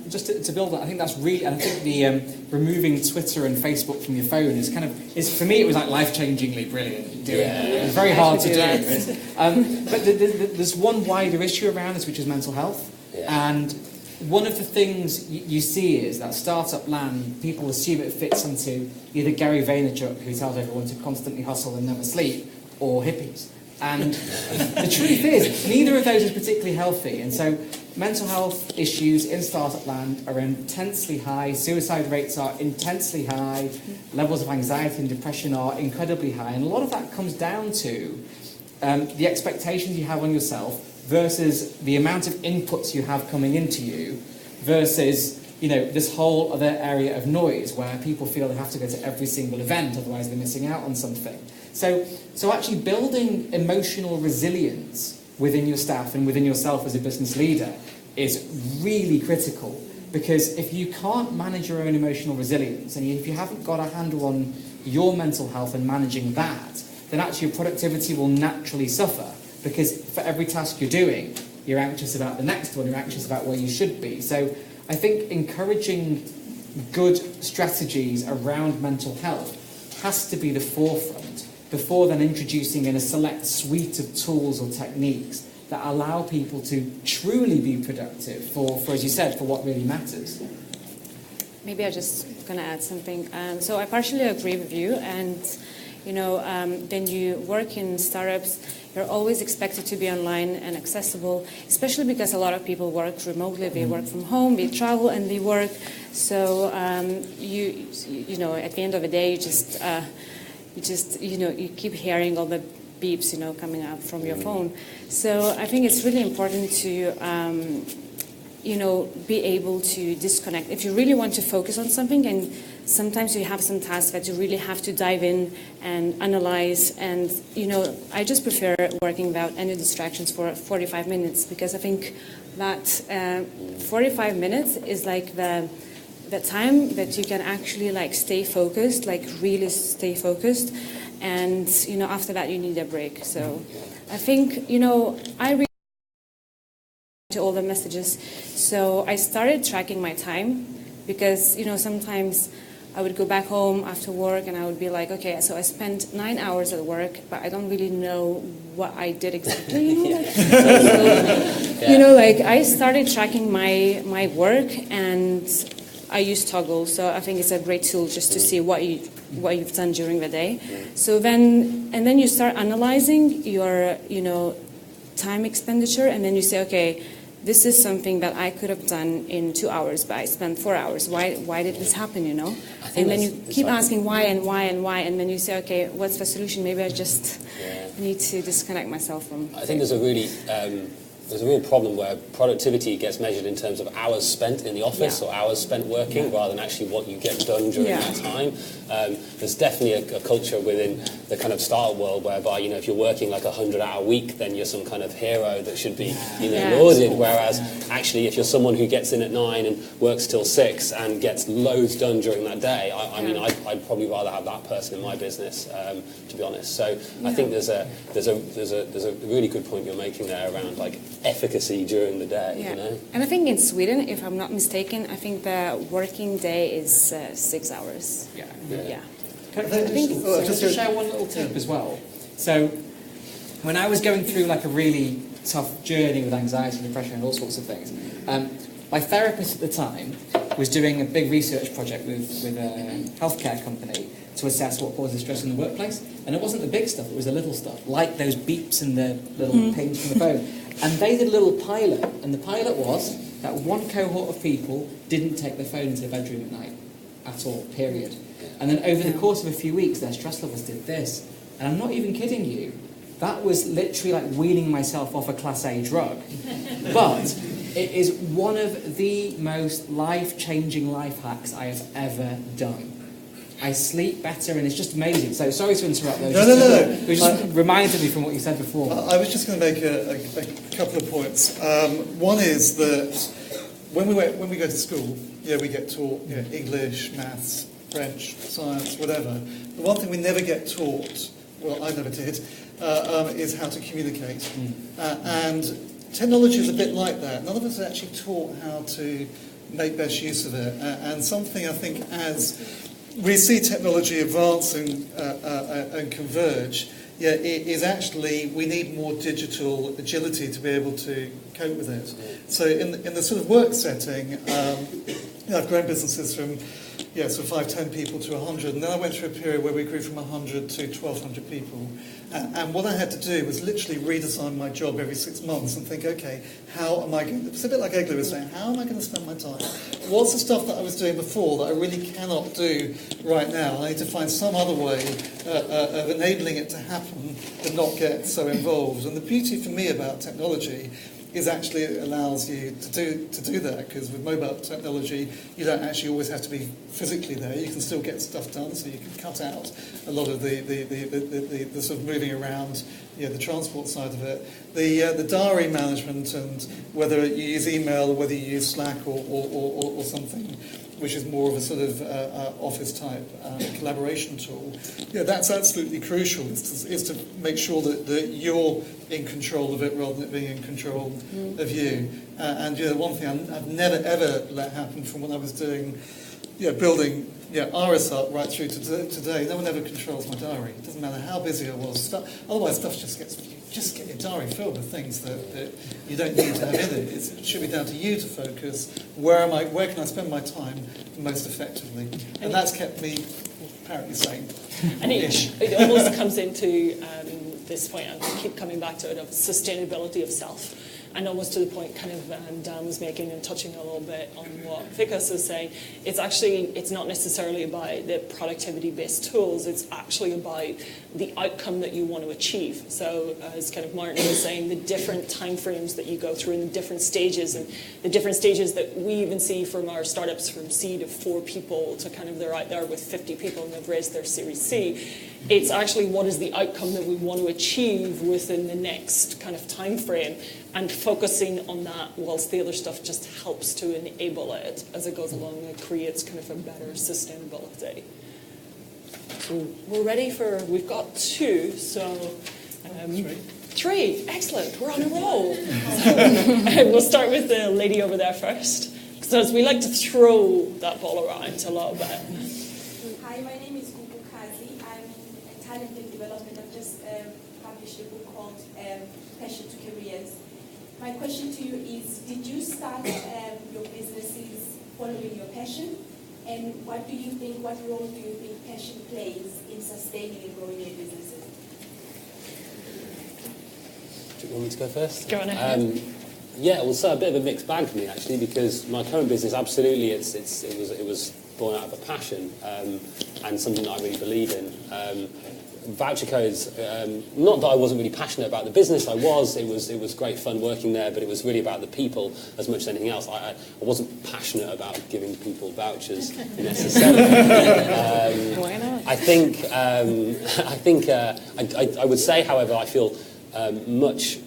just to build on, I think that's really, and I think the removing Twitter and Facebook from your phone is for me it was life-changingly brilliant. It was very hard to do. But there's one wider issue around this, which is mental health. And one of the things you see is that startup land, people assume it fits into either Gary Vaynerchuk, who tells everyone to constantly hustle and never sleep, or hippies. And the truth is, neither of those is particularly healthy. And so mental health issues in startup land are intensely high, suicide rates are intensely high, levels of anxiety and depression are incredibly high. And a lot of that comes down to the expectations you have on yourself versus the amount of inputs you have coming into you versus, this whole other area of noise where people feel they have to go to every single event, otherwise they're missing out on something. So actually building emotional resilience within your staff and within yourself as a business leader is really critical, because if you can't manage your own emotional resilience and if you haven't got a handle on your mental health and managing that, then actually your productivity will naturally suffer. Because for every task you're doing, you're anxious about the next one, you're anxious about where you should be. So I think encouraging good strategies around mental health has to be the forefront before then introducing in a select suite of tools or techniques that allow people to truly be productive for as you said, for what really matters. Maybe I'm just going to add something. So I partially agree with you. And, when you work in startups, you're always expected to be online and accessible, especially because a lot of people work remotely. They work from home, they travel, and they work. So you at the end of the day, you keep hearing all the beeps, coming out from your phone. So I think it's really important to be able to disconnect. If you really want to focus on something, and sometimes you have some tasks that you really have to dive in and analyze, and I just prefer working without any distractions for 45 minutes, because I think that 45 minutes is like the time that you can actually stay focused, really stay focused, and after that you need a break. So I think I really to all the messages. So I started tracking my time because, sometimes I would go back home after work and I would be like, okay, so I spent 9 hours at work, but I don't really know what I did exactly. I started tracking my work, and I use Toggle, so I think it's a great tool just to see what you've done during the day. So then you start analyzing your, time expenditure, and then you say, okay, this is something that I could have done in 2 hours, but I spent 4 hours. Why did this happen, And then you keep asking why, and then you say, okay, what's the solution? Maybe I just need to disconnect myself from... I think there's a real problem where productivity gets measured in terms of hours spent in the office or hours spent working rather than actually what you get done during that time. There's definitely a culture within the kind of startup world whereby, if you're working like 100-hour week, then you're some kind of hero that should be lauded. Whereas actually, if you're someone who gets in at 9 and works till 6 and gets loads done during that day, I'd probably rather have that person in my business, to be honest. So I think there's a really good point you're making there around like efficacy during the day. And I think in Sweden, if I'm not mistaken, I think the working day is 6 hours. Can I just share one little tip as well? So when I was going through like a really tough journey with anxiety, depression, and all sorts of things, my therapist at the time was doing a big research project with a healthcare company to assess what causes stress in the workplace. And it wasn't the big stuff, it was the little stuff, like those beeps and the little pings from the phone. And they did a little pilot, and the pilot was that one cohort of people didn't take their phone into the bedroom at night at all, period. And then over the course of a few weeks, their stress levels did this. And I'm not even kidding you. That was literally like weaning myself off a Class A drug. But it is one of the most life-changing life hacks I have ever done. I sleep better, and it's just amazing. So sorry to interrupt, though. No. It just reminded me from what you said before. I was just going to make a couple of points. One is that when we go to school, we get taught English, maths, French, science, whatever. The one thing we never get taught, well, I never did, is how to communicate. And technology is a bit like that. None of us are actually taught how to make best use of it. And something I think as we see technology advancing and converge, is actually we need more digital agility to be able to cope with it. So in the sort of work setting, I've grown businesses from 5-10 people to 100, and then I went through a period where we grew from 100 to 1,200 people. And what I had to do was literally redesign my job every 6 months and think, okay, how am I going to... It's a bit like Egla was saying, how am I going to spend my time? What's the stuff that I was doing before that I really cannot do right now? I need to find some other way of enabling it to happen and not get so involved. And the beauty for me about technology is actually it allows you to do that, because with mobile technology you don't actually always have to be physically there. You can still get stuff done, so you can cut out a lot of the sort of moving around, the transport side of it. The diary management, and whether you use email or whether you use Slack or something which is more of a sort of office type collaboration tool, that's absolutely crucial, is to make sure that you're in control of it rather than it being in control of you. And one thing I've never ever let happen from when I was doing, building Iris up right through to today, no one ever controls my diary. It doesn't matter how busy I was. Otherwise, stuff just get your diary filled with things that you don't need to have in it. It should be down to you to focus. Where can I spend my time most effectively? And that's kept me apparently sane. And it almost comes into this point, and I keep coming back to it, of sustainability of self. And almost to the point kind of Dan was making and touching a little bit on what Vikas was saying, it's not necessarily about the productivity-based tools, it's actually about the outcome that you want to achieve. So as kind of Martin was saying, the different timeframes that you go through and the different stages, and the different stages that we even see from our startups, from seed of 4 people to kind of they're out there with 50 people and they've raised their Series C. It's actually what is the outcome that we want to achieve within the next kind of time frame, and focusing on that whilst the other stuff just helps to enable it as it goes along and creates kind of a better sustainability. So we're ready we've got 2, so 3, excellent, we're on a roll. So, we'll start with the lady over there first. So we like to throw that ball around a little bit. Hi, my name is Gugu Kazi. I'm in talent and development. I've just published a book called Passion to Careers. My question to you is, did you start your businesses following your passion? And what role do you think passion plays in sustaining and growing your businesses? Do you want me to go first? Go on ahead. Yeah, well, so a bit of a mixed bag for me actually, because my current business, absolutely, it was born out of a passion and something that I really believe in. Voucher codes, not that I wasn't really passionate about the business, I was. It was great fun working there, but it was really about the people as much as anything else. I wasn't passionate about giving people vouchers necessarily. Why not? I would say, however, I feel much.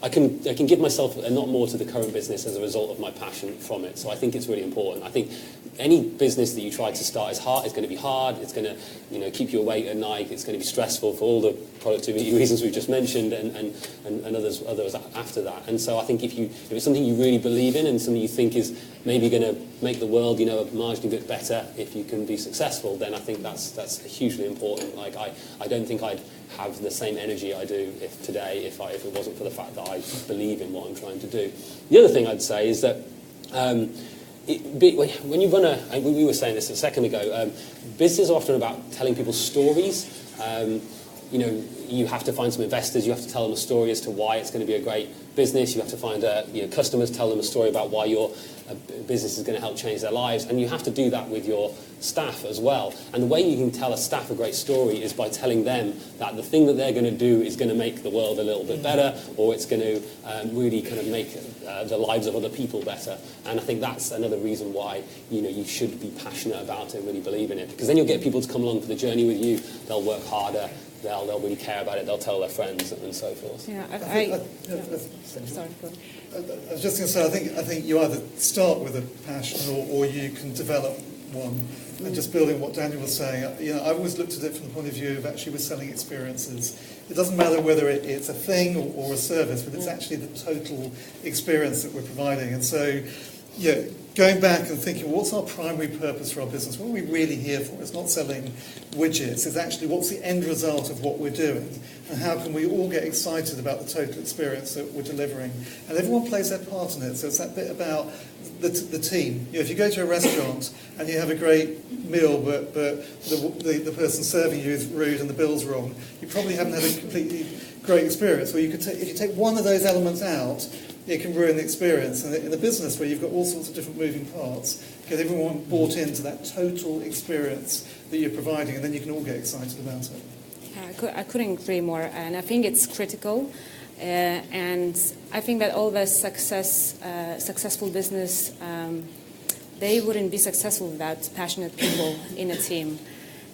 I can give myself a lot more to the current business as a result of my passion from it. So I think it's really important. I think any business that you try to start is hard. It's going to be hard. It's going to keep you awake at night. It's going to be stressful for all the productivity reasons we've just mentioned, and others after that. And so I think if it's something you really believe in and something you think is maybe going to make the world a marginally bit better if you can be successful, then I think that's hugely important. Like I don't think I'd have the same energy I do today if it wasn't for the fact that I believe in what I'm trying to do. The other thing I'd say is that when you run we were saying this a second ago, businesses are often about telling people stories. You have to find some investors, you have to tell them a story as to why it's going to be a great business, you have to find customers, tell them a story about why your business is going to help change their lives, and you have to do that with your staff as well. And the way you can tell a staff a great story is by telling them that the thing that they're going to do is going to make the world a little bit better, or it's going to really kind of make the lives of other people better. And I think that's another reason why you should be passionate about it and really believe in it, because then you'll get people to come along for the journey with you. They'll work harder, they'll really care about it, they'll tell their friends and so forth. Yeah, sorry, go on. I was just going to say, I think you either start with a passion or you can develop one. And just building what Daniel was saying, I've always looked at it from the point of view of actually we're selling experiences. It doesn't matter whether it's a thing or a service, but it's actually the total experience that we're providing. And so, going back and thinking, what's our primary purpose for our business? What are we really here for? It's not selling widgets. It's actually what's the end result of what we're doing, and how can we all get excited about the total experience that we're delivering? And everyone plays their part in it. So it's that bit about the team. If you go to a restaurant and you have a great meal, but the person serving you is rude and the bill's wrong, you probably haven't had a completely great experience. Or if you take one of those elements out, it can ruin the experience. And in a business where you've got all sorts of different moving parts, get everyone bought into that total experience that you're providing, and then you can all get excited about it. I couldn't agree more, and I think it's critical. And I think that all the successful business, they wouldn't be successful without passionate people in a team.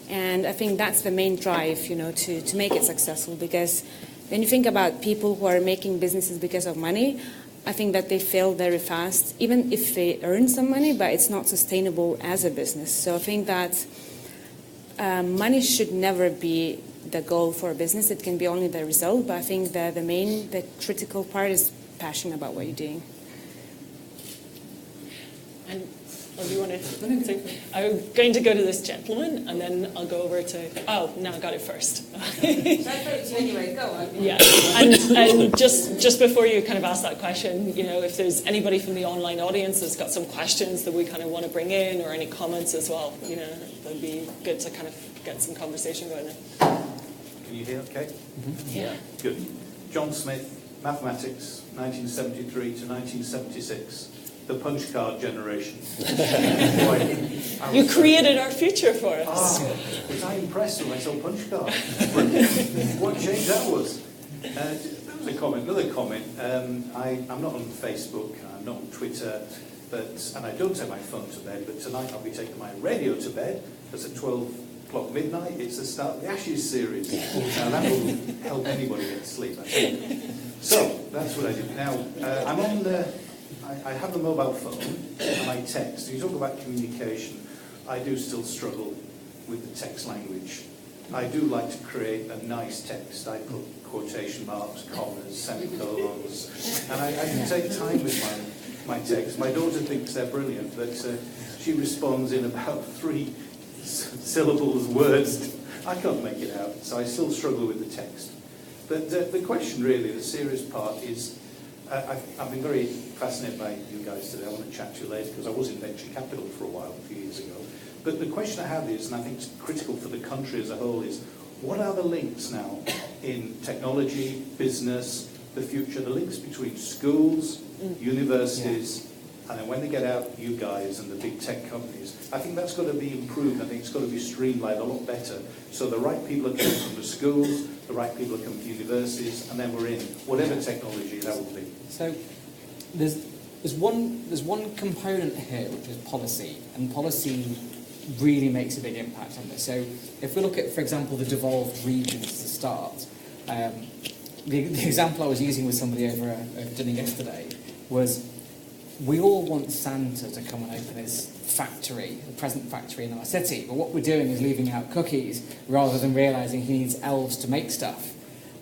And I think that's the main drive, to make it successful. Because when you think about people who are making businesses because of money, I think that they fail very fast, even if they earn some money, but it's not sustainable as a business. So I think that money should never be the goal for a business. It can be only the result, but I think that the critical part is passion about what you're doing. And do you want to? I'm going to go to this gentleman, and then I'll go over to. Oh, no, I got it first. Anyway, go on. Yeah, and just before you kind of ask that question, if there's anybody from the online audience that's got some questions that we kind of want to bring in, or any comments as well, that'd be good to kind of get some conversation going there. Can you hear okay? Mm-hmm. Yeah. Good. John Smith, mathematics, 1973 to 1976. The punch card generation. You created our future for us. Was I impressed when I saw punch cards? What a change that was. There was a comment, another comment. I'm not on Facebook, I'm not on Twitter, and I don't take my phone to bed, but tonight I'll be taking my radio to bed, because at 12 o'clock midnight it's the start of the Ashes series. Now that will help anybody get to sleep, I think. So, that's what I did. Now, I'm on I have a mobile phone and I text. You talk about communication. I do still struggle with the text language. I do like to create a nice text. I put quotation marks, commas, semicolons, and I can take time with my text. My daughter thinks they're brilliant, but she responds in about 3 syllables, words. I can't make it out, so I still struggle with the text. But the question really, the serious part is, I've been very fascinated by you guys today. I want to chat to you later because I was in venture capital for a while, a few years ago. But the question I have is, and I think it's critical for the country as a whole, is what are the links now in technology, business, the future, the links between schools, universities, and then when they get out, you guys and the big tech companies. I think that's got to be improved. I think it's got to be streamlined a lot better. So the right people are coming from the schools, the right people are coming from universities, and then we're in whatever technology that will be. So there's one component here, which is policy, and policy really makes a big impact on this. So if we look at, for example, the devolved regions to start, the example I was using with somebody over dinner yesterday was, we all want Santa to come and open his factory, a present factory in our city, but what we're doing is leaving out cookies rather than realising he needs elves to make stuff.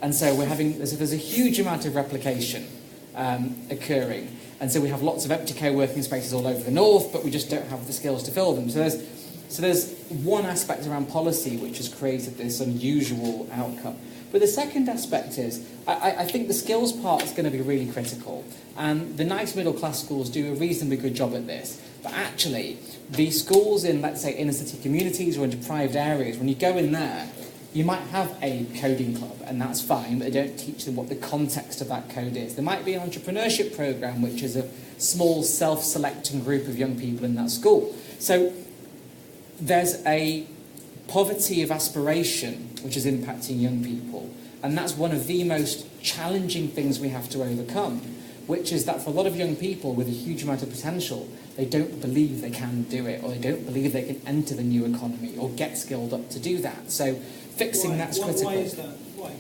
And so there's a huge amount of replication occurring, and so we have lots of empty co-working spaces all over the north, but we just don't have the skills to fill them. So there's one aspect around policy which has created this unusual outcome. But the second aspect is, I think the skills part is going to be really critical. And the nice middle class schools do a reasonably good job at this. But actually, the schools in, let's say, inner city communities or in deprived areas, when you go in there, you might have a coding club, and that's fine, but they don't teach them what the context of that code is. There might be an entrepreneurship program, which is a small self-selecting group of young people in that school. So there's a poverty of aspiration which is impacting young people, and that's one of the most challenging things we have to overcome, which is that for a lot of young people with a huge amount of potential, they don't believe they can do it, or they don't believe they can enter the new economy or get skilled up to do that. So fixing that's critical. Why is that? Why?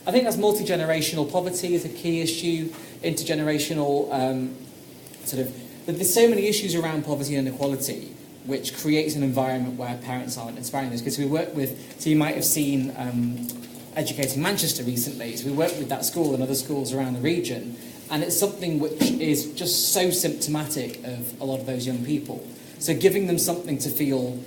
I think that's multi-generational poverty is a key issue, intergenerational there's so many issues around poverty and inequality, which creates an environment where parents aren't inspiring this. Because we work with, so you might have seen Educating Manchester recently, so we work with that school and other schools around the region, and it's something which is just so symptomatic of a lot of those young people. So giving them something to feel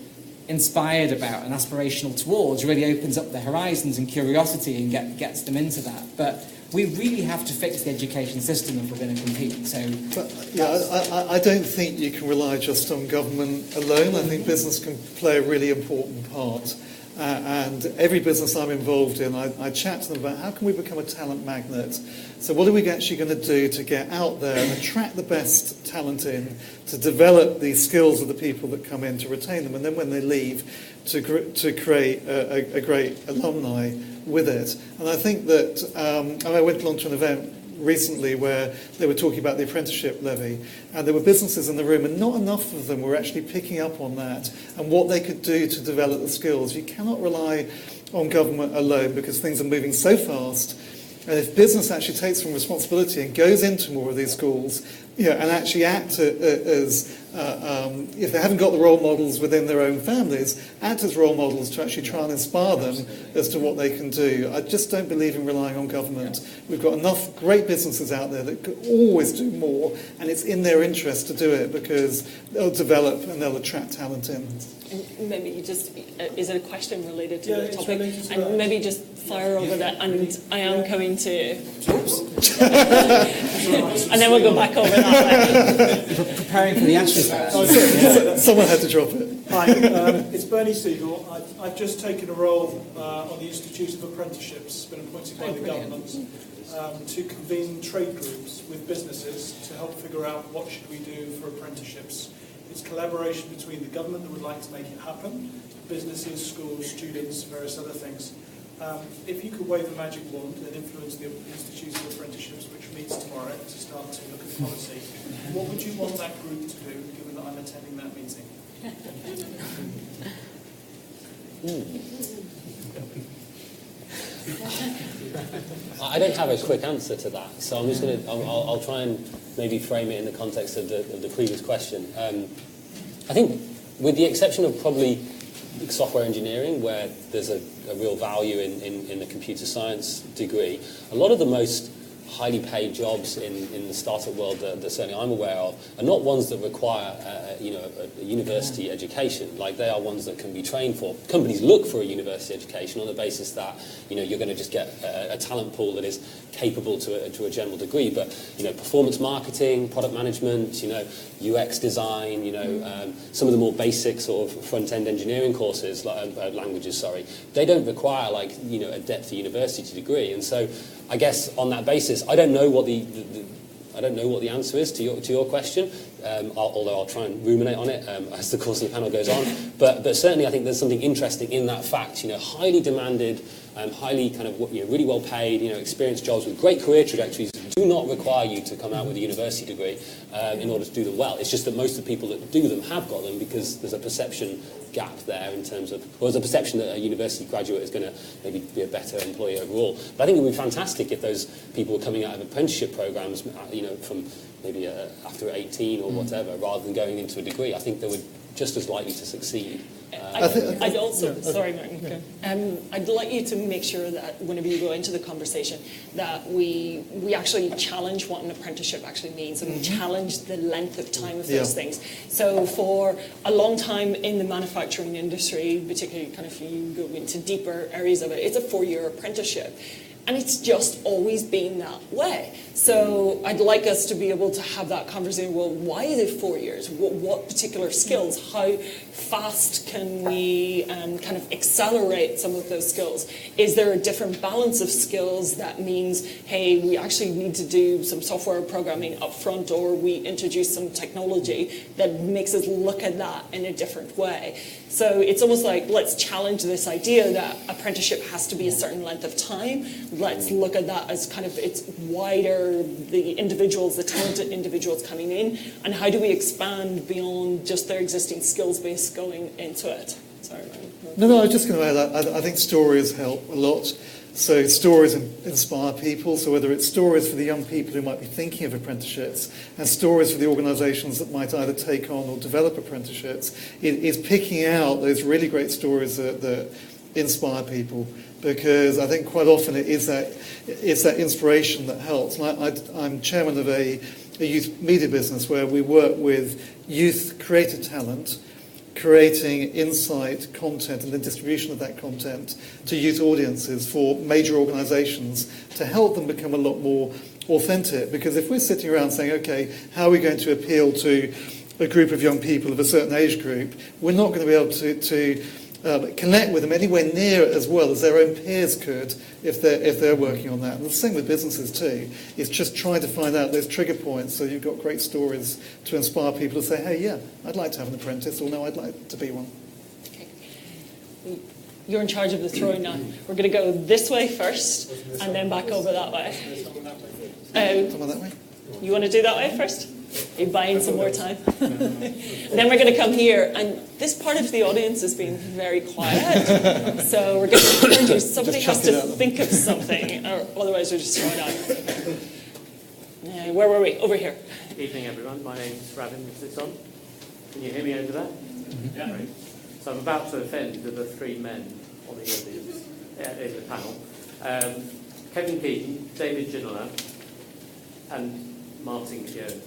inspired about and aspirational towards really opens up their horizons and curiosity and gets them into that. But we really have to fix the education system if we're going to compete. So, I don't think you can rely just on government alone. I think business can play a really important part. And every business I'm involved in, I chat to them about how can we become a talent magnet. So what are we actually going to do to get out there and attract the best talent in, to develop the skills of the people that come in, to retain them, and then when they leave, to create a great alumni with it. And I think that I went along to an event recently where they were talking about the apprenticeship levy, and there were businesses in the room, and not enough of them were actually picking up on that and what they could do to develop the skills. You cannot rely on government alone because things are moving so fast. And if business actually takes some responsibility and goes into more of these schools, and actually act as, if they haven't got the role models within their own families, act as role models to actually try and inspire them as to what they can do. I just don't believe in relying on government. We've got enough great businesses out there that could always do more, and it's in their interest to do it because they'll develop and they'll attract talent in. And maybe you just, is it a question related to the topic? Related to and that. maybe just fire over that, and I am coming to... Oops. And then we'll go back over that way. Preparing for the Ashes. Someone had to drop it. Hi, it's Bernie Siegel. I've just taken a role on the Institute of Apprenticeships, been appointed by the government to convene trade groups with businesses to help figure out what should we do for apprenticeships. It's collaboration between the government that would like to make it happen, businesses, schools, students, various other things. If you could wave a magic wand and influence the Institute of Apprenticeships, which meets tomorrow, to start to look at policy, what would you want that group to do, given that I'm attending that meeting? I don't have a quick answer to that, so I'm just going to. I'll try and maybe frame it in the context of the previous question. I think, with the exception of probably software engineering, where there's a real value in the computer science degree, a lot of the most highly paid jobs in the startup world that certainly I'm aware of are not ones that require a university education. Like, they are ones that can be trained for. Companies look for a university education on the basis that you're going to just get a talent pool that is capable to a general degree. But performance marketing, product management, UX design, some of the more basic sort of front-end engineering courses, languages, they don't require a depth university degree. And so I guess on that basis, I don't know what the answer is to your question, although I'll try and ruminate on it as the course of the panel goes on. But certainly I think there's something interesting in that fact. Highly demanded, highly kind of really well paid, experienced jobs with great career trajectories do not require you to come out with a university degree in order to do them well. It's just that most of the people that do them have got them because there's a perception gap there in terms of, or there's a perception that a university graduate is going to maybe be a better employee overall. But I think it would be fantastic if those people were coming out of apprenticeship programs, from maybe after 18 or whatever, rather than going into a degree. I think they would just as likely to succeed. I'd also, sorry, Martin, I'd like you to make sure that whenever you go into the conversation that we actually challenge what an apprenticeship actually means, and we challenge the length of time of those things. So for a long time in the manufacturing industry, particularly kind of if you go into deeper areas of it, it's a 4-year apprenticeship. And it's just always been that way. So I'd like us to be able to have that conversation. Well, why is it 4 years? What particular skills? How fast can we kind of accelerate some of those skills? Is there a different balance of skills that means, hey, we actually need to do some software programming up front, or we introduce some technology that makes us look at that in a different way? So it's almost like, let's challenge this idea that apprenticeship has to be a certain length of time. Let's look at that as kind of, it's wider, the individuals, the talented individuals coming in, and how do we expand beyond just their existing skills base going into it? Sorry, Ryan. No, I was just going to add that I think stories help a lot. So stories inspire people. So whether it's stories for the young people who might be thinking of apprenticeships, and stories for the organisations that might either take on or develop apprenticeships, it is picking out those really great stories that inspire people. Because I think quite often it's that inspiration that helps. And I'm chairman of a youth media business where we work with youth creative talent, creating insight content and the distribution of that content to youth audiences for major organisations to help them become a lot more authentic. Because if we're sitting around saying, okay, how are we going to appeal to a group of young people of a certain age group, we're not going to be able to connect with them anywhere near as well as their own peers could if they're working on that. And the same with businesses too. It's just trying to find out those trigger points so you've got great stories to inspire people to say, hey, yeah, I'd like to have an apprentice, or no, I'd like to be one. Okay. You're in charge of the throwing now. We're going to go this way first and then back over that way. Someone that way? You want to do that way first? Are you buying some more time? Then we're going to come here, and this part of the audience has been very quiet. So we're going to turn to somebody has to think of something, or otherwise we'll just throw it out. Where were we? Over here. Evening, everyone. My name's Ravin Sisson. Can you hear me over there? Yeah. Right. So I'm about to offend the 3 men on the audience in the panel. Kevin Keaton, David Ginola, and Martin Keown.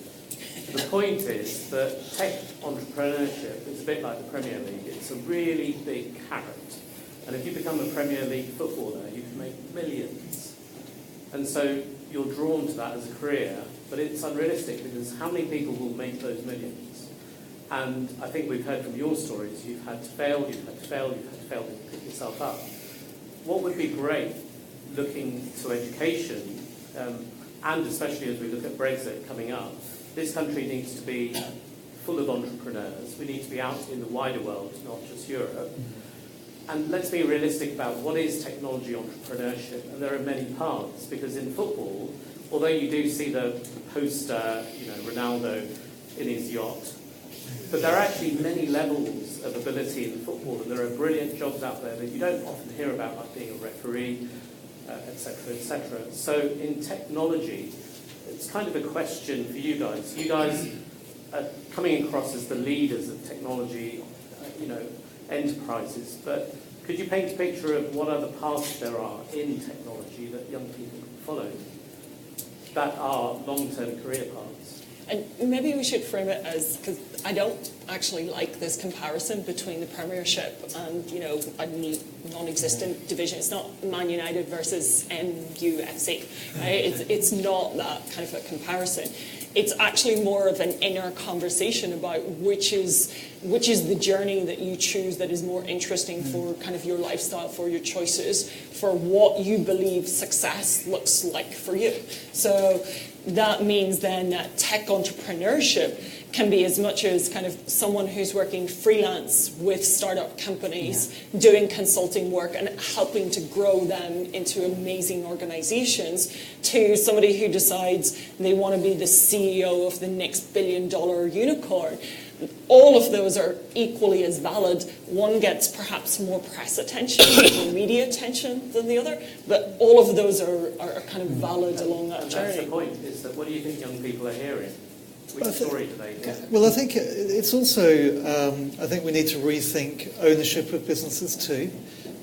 The point is that tech entrepreneurship is a bit like the Premier League. It's a really big carrot. And if you become a Premier League footballer, you can make millions. And so you're drawn to that as a career, but it's unrealistic because how many people will make those millions? And I think we've heard from your stories, you've had to fail, you've had to fail, you've had to fail to pick yourself up. What would be great, looking to education, and especially as we look at Brexit coming up, this country needs to be full of entrepreneurs. We need to be out in the wider world, not just Europe. And let's be realistic about what is technology entrepreneurship. And there are many parts, because in football, although you do see the poster, Ronaldo in his yacht, but there are actually many levels of ability in football, and there are brilliant jobs out there that you don't often hear about, like being a referee, etc., etc. So in technology, it's kind of a question for you guys. You guys are coming across as the leaders of technology, enterprises, but could you paint a picture of what other paths there are in technology that young people can follow? that are long-term career paths. And maybe we should frame it as, because I don't actually like this comparison between the Premiership and, you know, a non-existent division. It's not Man United versus MUFC, right? It's not that kind of a comparison. It's actually more of an inner conversation about which is the journey that you choose that is more interesting for kind of your lifestyle, for your choices, for what you believe success looks like for you. So that means then that tech entrepreneurship can be as much as kind of someone who's working freelance with startup companies, doing consulting work and helping to grow them into amazing organizations, to somebody who decides they want to be the CEO of the next billion-dollar unicorn. All of those are equally as valid. One gets perhaps more press attention, more media attention than the other, but all of those are kind of valid along that journey. That's the point, is that what do you think young people are hearing? Which story do they hear? Well, I think it's also, I think we need to rethink ownership of businesses too.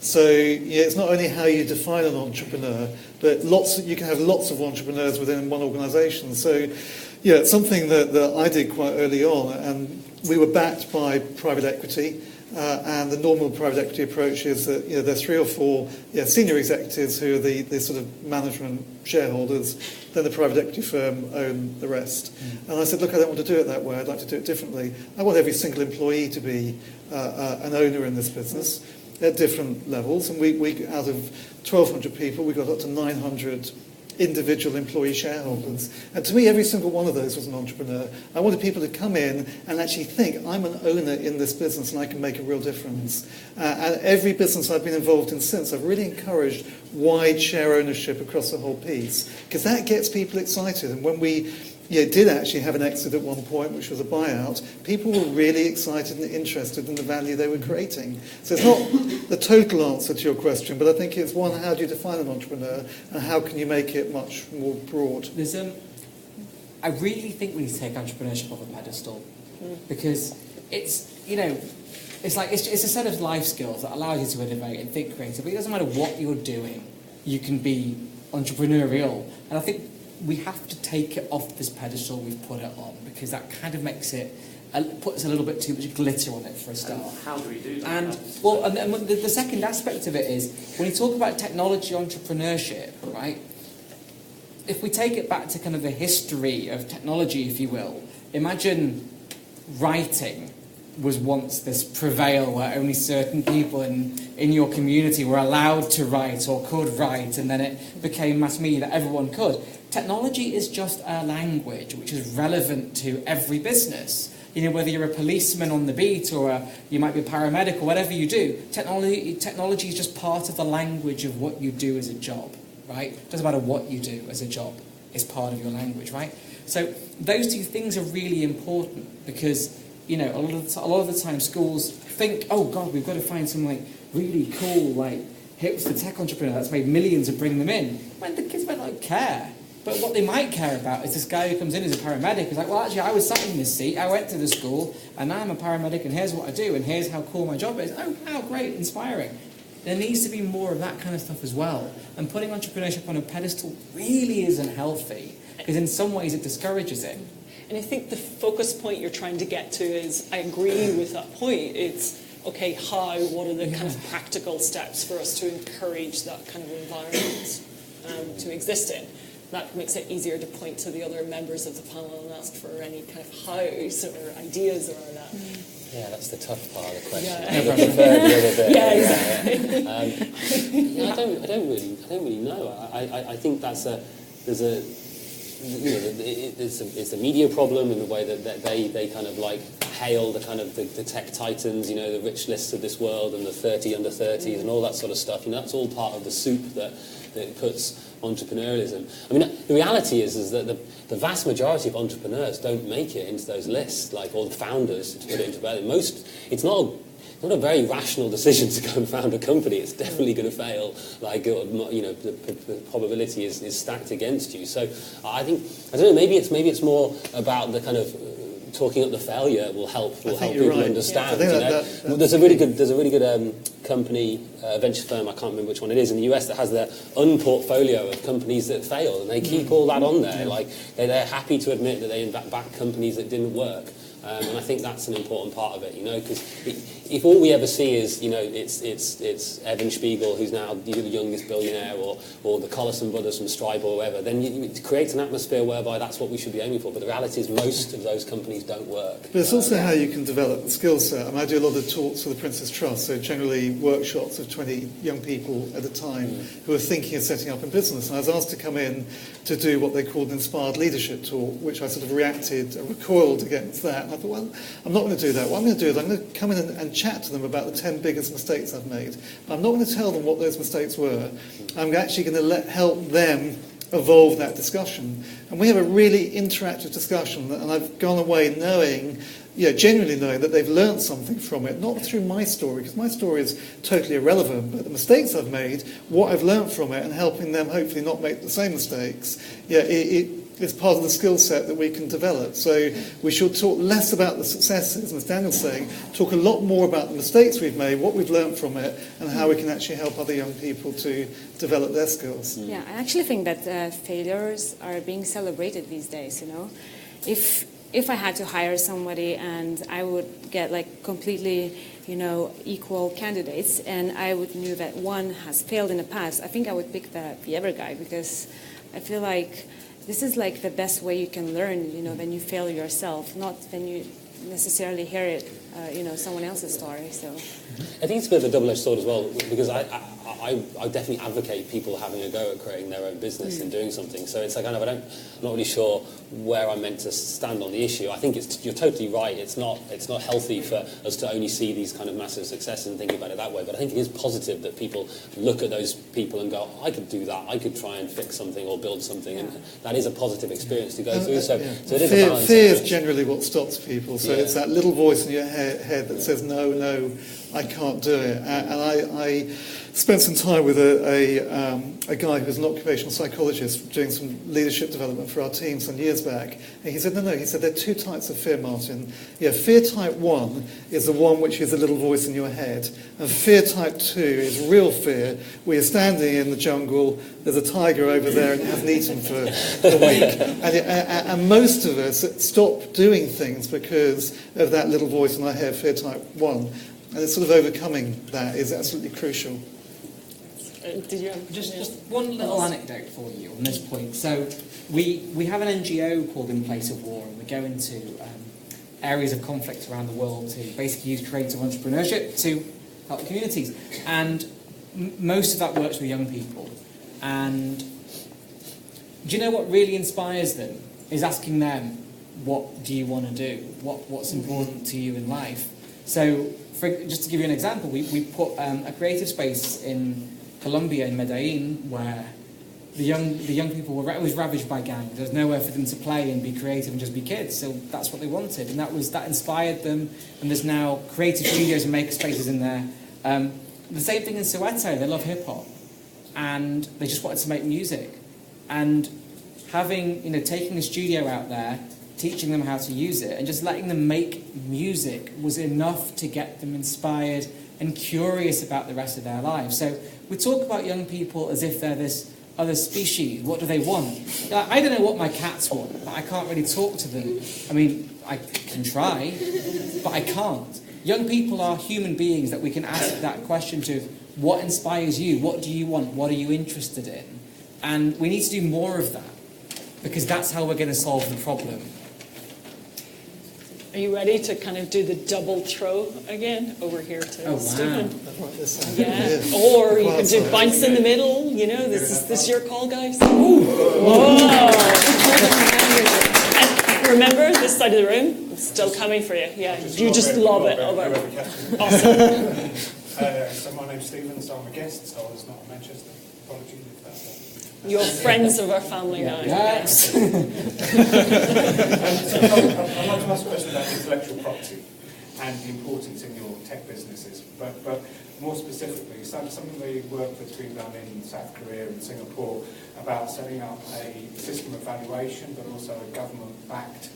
So it's not only how you define an entrepreneur, but you can have lots of entrepreneurs within one organisation. So it's something that I did quite early on, and we were backed by private equity. And the normal private equity approach is that there's 3 or 4 senior executives who are the sort of management shareholders. Then the private equity firm own the rest. And I said, look, I don't want to do it that way. I'd like to do it differently. I want every single employee to be an owner in this business at different levels. And we out of 1,200 people, we got up to 900 individual employee shareholders. And to me, every single one of those was an entrepreneur. I wanted people to come in and actually think, I'm an owner in this business and I can make a real difference. And every business I've been involved in since, I've really encouraged wide share ownership across the whole piece, because that gets people excited. And when we did actually have an exit at one point, which was a buyout, people were really excited and interested in the value they were creating. So it's not the total answer to your question, but I think it's one, how do you define an entrepreneur and how can you make it much more broad? There's I really think we need to take entrepreneurship off a pedestal, because it's a set of life skills that allows you to innovate and think creatively. It doesn't matter what you're doing, you can be entrepreneurial. And I think we have to take it off this pedestal we've put it on, because that kind of makes it, puts a little bit too much glitter on it for a start. How do we do that? And the second aspect of it is, when you talk about technology entrepreneurship, right, if we take it back to kind of the history of technology, if you will, imagine writing was once this prevail where only certain people in your community were allowed to write or could write, and then it became mass media that everyone could. Technology is just a language which is relevant to every business. Whether you're a policeman on the beat or you might be a paramedic or whatever you do, technology is just part of the language of what you do as a job, right? It doesn't matter what you do as a job, it's part of your language, right? So those two things are really important, because a lot of the time schools think, oh God, we've got to find some really cool hipster tech entrepreneur that's made millions and bring them in. When the kids might not care. But what they might care about is this guy who comes in as a paramedic who's like, well, actually, I was sat in this seat, I went to the school, and now I'm a paramedic, and here's what I do, and here's how cool my job is. Oh, wow, great, inspiring. There needs to be more of that kind of stuff as well. And putting entrepreneurship on a pedestal really isn't healthy, because in some ways it discourages it. And I think the focus point you're trying to get to is, I agree with that point. It's, okay, what are the kind of practical steps for us to encourage that kind of environment to exist in? That makes it easier to point to the other members of the panel and ask for any kind of hows or ideas around that. Yeah, that's the tough part of the question. Yeah. I prefer the other bit. Yeah, exactly. I don't really know. I think there's a media problem in the way that they kind of hail the kind of the tech titans, the rich lists of this world and the 30 under 30s and all that sort of stuff. That's all part of the soup that puts entrepreneurialism. I mean, the reality is that the vast majority of entrepreneurs don't make it into those lists, all the founders, to put it into value. It's not a very rational decision to go and found a company. It's definitely going to fail. The probability is stacked against you. So I don't know. Maybe it's more about the kind of talking up the failure will help you're people right. understand. Yeah. I You know? think There's a really good company, venture firm, I can't remember which one it is, in the US that has their unportfolio of companies that failed, and they keep all that on there. Like they're happy to admit that they back companies that didn't work. And I think that's an important part of it, you know, because if all we ever see is, you know, it's Evan Spiegel, who's now the youngest billionaire, or the Collison brothers from Stripe or whatever, then it creates an atmosphere whereby that's what we should be aiming for. But the reality is most of those companies don't work. But it's also how you can develop the skill set. I mean, I do a lot of talks for the Prince's Trust, so generally workshops of 20 young people at a time who are thinking of setting up a business. And I was asked to come in to do what they called an inspired leadership talk, which I sort of recoiled against that. And I thought, well, I'm not going to do that. What I'm going to do is I'm going to come in and chat to them about the 10 biggest mistakes I've made. But I'm not going to tell them what those mistakes were. I'm actually going to help them evolve that discussion. And we have a really interactive discussion, and I've gone away knowing, genuinely knowing that they've learned something from it, not through my story, because my story is totally irrelevant, but the mistakes I've made, what I've learned from it, and helping them hopefully not make the same mistakes, it's part of the skill set that we can develop. So we should talk less about the successes, and as Daniel's saying, talk a lot more about the mistakes we've made, what we've learned from it, and how we can actually help other young people to develop their skills. Yeah, I actually think that failures are being celebrated these days, you know. If I had to hire somebody and I would get like completely, equal candidates, and I would knew that one has failed in the past, I think I would pick the other guy, because I feel like this is like the best way you can learn, when you fail yourself, not when you necessarily hear it, someone else's story. So I think it's a bit of a double-edged sword as well, because I definitely advocate people having a go at creating their own business and doing something. So it's like I'm not really sure where I'm meant to stand on the issue. I think you're totally right. It's not healthy for us to only see these kind of massive successes and think about it that way. But I think it is positive that people look at those people and go, I could do that. I could try and fix something or build something, and that is a positive experience to go through. So it is a balance. Fear is generally what stops people. So it's that little voice in your head that says, no, I can't do it. And I spent some time with a guy who was an occupational psychologist doing some leadership development for our team some years back. And he said, no, he said, there are two types of fear, Martin. Yeah, fear type 1 is the one which is a little voice in your head. And fear type 2 is real fear, where you're standing in the jungle, there's a tiger over there and you haven't eaten for a week. And most of us stop doing things because of that little voice in our head, fear type 1. And it's sort of overcoming that is absolutely crucial. Did you have just one little anecdote for you on this point. So we have an NGO called In Place of War, and we go into areas of conflict around the world to basically use creative entrepreneurship to help communities. And most of that works with young people. And do you know what really inspires them? Is asking them, what do you want to do? What's important to you in life? So just to give you an example, we put a creative space in Colombia, in Medellin, where the young people was ravaged by gangs. There was nowhere for them to play and be creative and just be kids. So that's what they wanted, and that inspired them. And there's now creative studios and maker spaces in there. The same thing in Soweto. They love hip hop, and they just wanted to make music. And having taking a studio out there, teaching them how to use it, and just letting them make music was enough to get them inspired and curious about the rest of their lives. So we talk about young people as if they're this other species. What do they want? I don't know what my cats want, but I can't really talk to them. I mean, I can try, but I can't. Young people are human beings that we can ask that question to. What inspires you? What do you want? What are you interested in? And we need to do more of that, because that's how we're going to solve the problem. Are you ready to kind of do the double throw again over here to Stephen? Yeah. Or you could do bounce in the middle. This is your call, guys. Whoa! And remember, this side of the room, it's still coming for you. Yeah, you just love it. Awesome. So my name's Stephen, so I'm a guest, so I was not in Manchester. Apologies if that's You're friends of our family now. Yes. I'd like to ask a question about intellectual property and the importance in your tech businesses, but more specifically, some of the work that's been done in South Korea and Singapore about setting up a system of valuation, but also a government-backed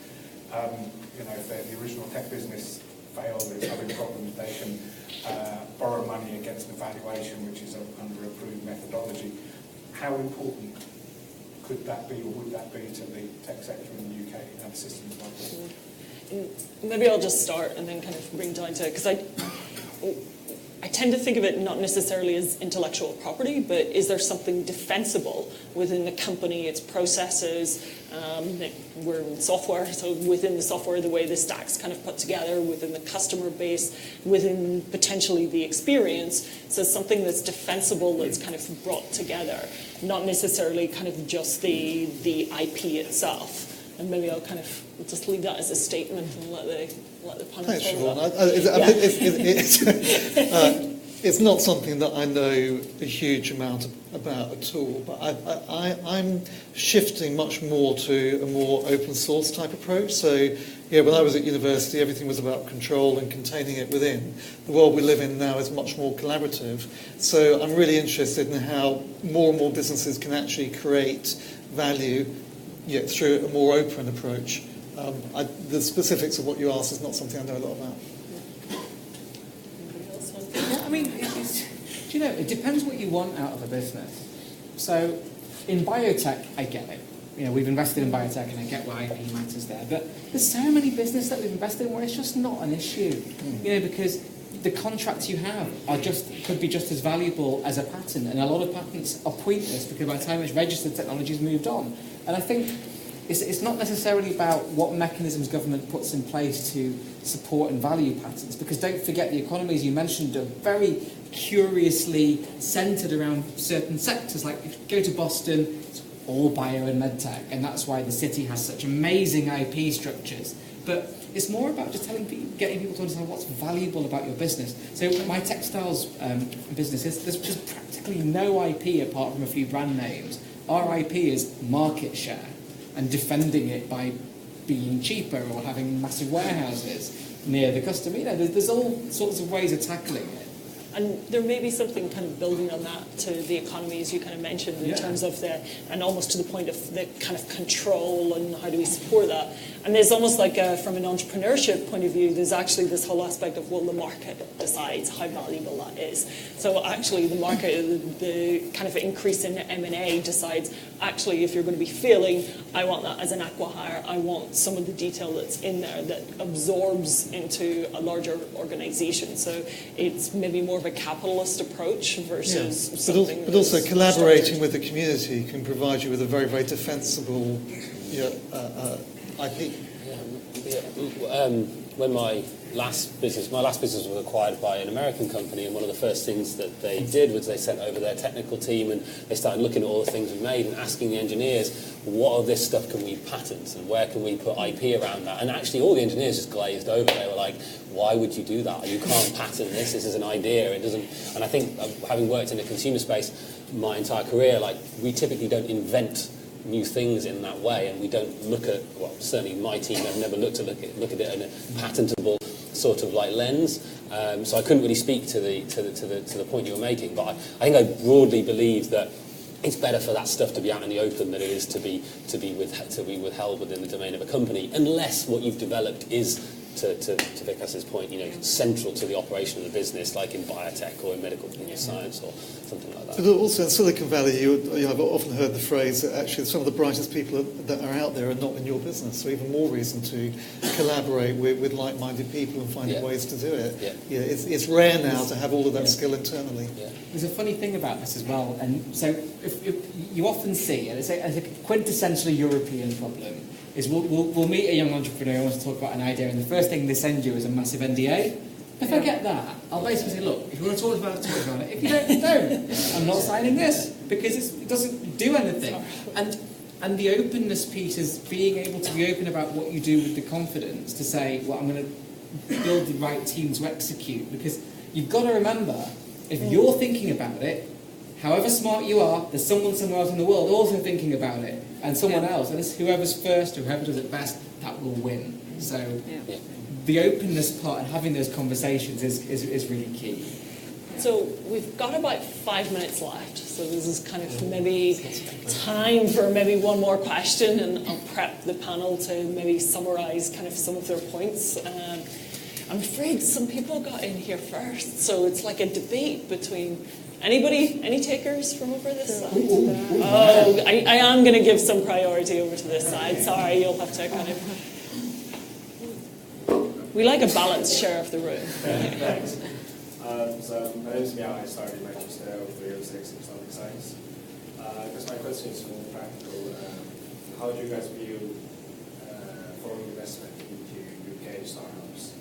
if the original tech business failed, is having problems, they can borrow money against the valuation, which is under approved methodology. How important could that be, or would that be, to the tech sector in the UK and systems like this? Maybe I'll just start and then kind of bring down to it, because I tend to think of it not necessarily as intellectual property, but is there something defensible within the company, its processes? We're in software, so within the software, the way the stack's kind of put together, within the customer base, within potentially the experience. So something that's defensible, that's kind of brought together, not necessarily kind of just the IP itself. And maybe I'll kind of just leave that as a statement and let the panel Thanks, follow Siobhan. It's not something that I know a huge amount about at all, but I'm shifting much more to a more open source type approach. So, when I was at university, everything was about control and containing it within. The world we live in now is much more collaborative. So I'm really interested in how more and more businesses can actually create value through a more open approach. The specifics of what you asked is not something I know a lot about. I mean, it depends what you want out of a business. So, in biotech, I get it. We've invested in biotech, and I get why IP matters there. But there's so many businesses that we've invested in where it's just not an issue. Because the contracts you have could be just as valuable as a patent, and a lot of patents are pointless because by the time it's registered, technology's moved on. And I think it's not necessarily about what mechanisms government puts in place to support and value patents, because don't forget the economies you mentioned are very curiously centred around certain sectors. Like if you go to Boston, it's all bio and medtech, and that's why the city has such amazing IP structures. But it's more about just getting people to understand what's valuable about your business. So my textiles business, there's just practically no IP apart from a few brand names. Our IP is market share and defending it by being cheaper or having massive warehouses near the customer. There's all sorts of ways of tackling it. And there may be something kind of building on that to the economy, as you kind of mentioned, in terms of and almost to the point of the kind of control and how do we support that. And there's almost like from an entrepreneurship point of view, there's actually this whole aspect of, well, the market decides how valuable that is. So actually the market, the kind of increase in M&A decides, actually, if you're going to be failing, I want that as an acqui-hire. I want some of the detail that's in there that absorbs into a larger organisation. So it's maybe more of a capitalist approach versus something. But also collaborating with the community can provide you with a very, very defensible IP. When my last business was acquired by an American company, and one of the first things that they did was they sent over their technical team, and they started looking at all the things we made and asking the engineers, what of this stuff can we patent and where can we put IP around that? And actually all the engineers just glazed over. They were like, why would you do that? You can't patent this. This is an idea. It doesn't. And I think having worked in the consumer space my entire career, we typically don't invent new things in that way, and we don't look at, well, certainly my team have never looked at it in a patentable sort of lens. So I couldn't really speak to the point you were making, but I think I broadly believe that it's better for that stuff to be out in the open than it is to be withheld within the domain of a company, unless what you've developed is, to Vicas's point, central to the operation of the business, like in biotech or in medical science or something like that. But also in Silicon Valley, I've often heard the phrase that actually some of the brightest people that are out there are not in your business, so even more reason to collaborate with like-minded people and finding ways to do it. It's rare now to have all of that skill internally. There's a funny thing about this as well, and so if you often see, and it's a quintessentially European problem, is we'll meet a young entrepreneur who wants to talk about an idea, and the first thing they send you is a massive NDA. If I get that, I'll basically say, look, if you want to talk about it. If you don't. I'm not signing this, because it doesn't do anything. And the openness piece is being able to be open about what you do with the confidence to say, well, I'm going to build the right team to execute. Because you've got to remember, if you're thinking about it, however smart you are, there's someone somewhere else in the world also thinking about it, and someone else, and it's whoever's first or whoever does it best, that will win. So the openness part and having those conversations is really key. So we've got about 5 minutes left. So this is kind of maybe time for maybe one more question, and I'll prep the panel to maybe summarise kind of some of their points. I'm afraid some people got in here first, so it's like a debate between anybody. Any takers from over this side? Oh, I am going to give some priority over to this side. Sorry, you'll have to kind of. We like a balanced share of the room. Thanks. So my name is Mia. I started my Magister of Real Estate and Islamic Science. I guess my question is more practical. How do you guys view foreign investment into UK startups?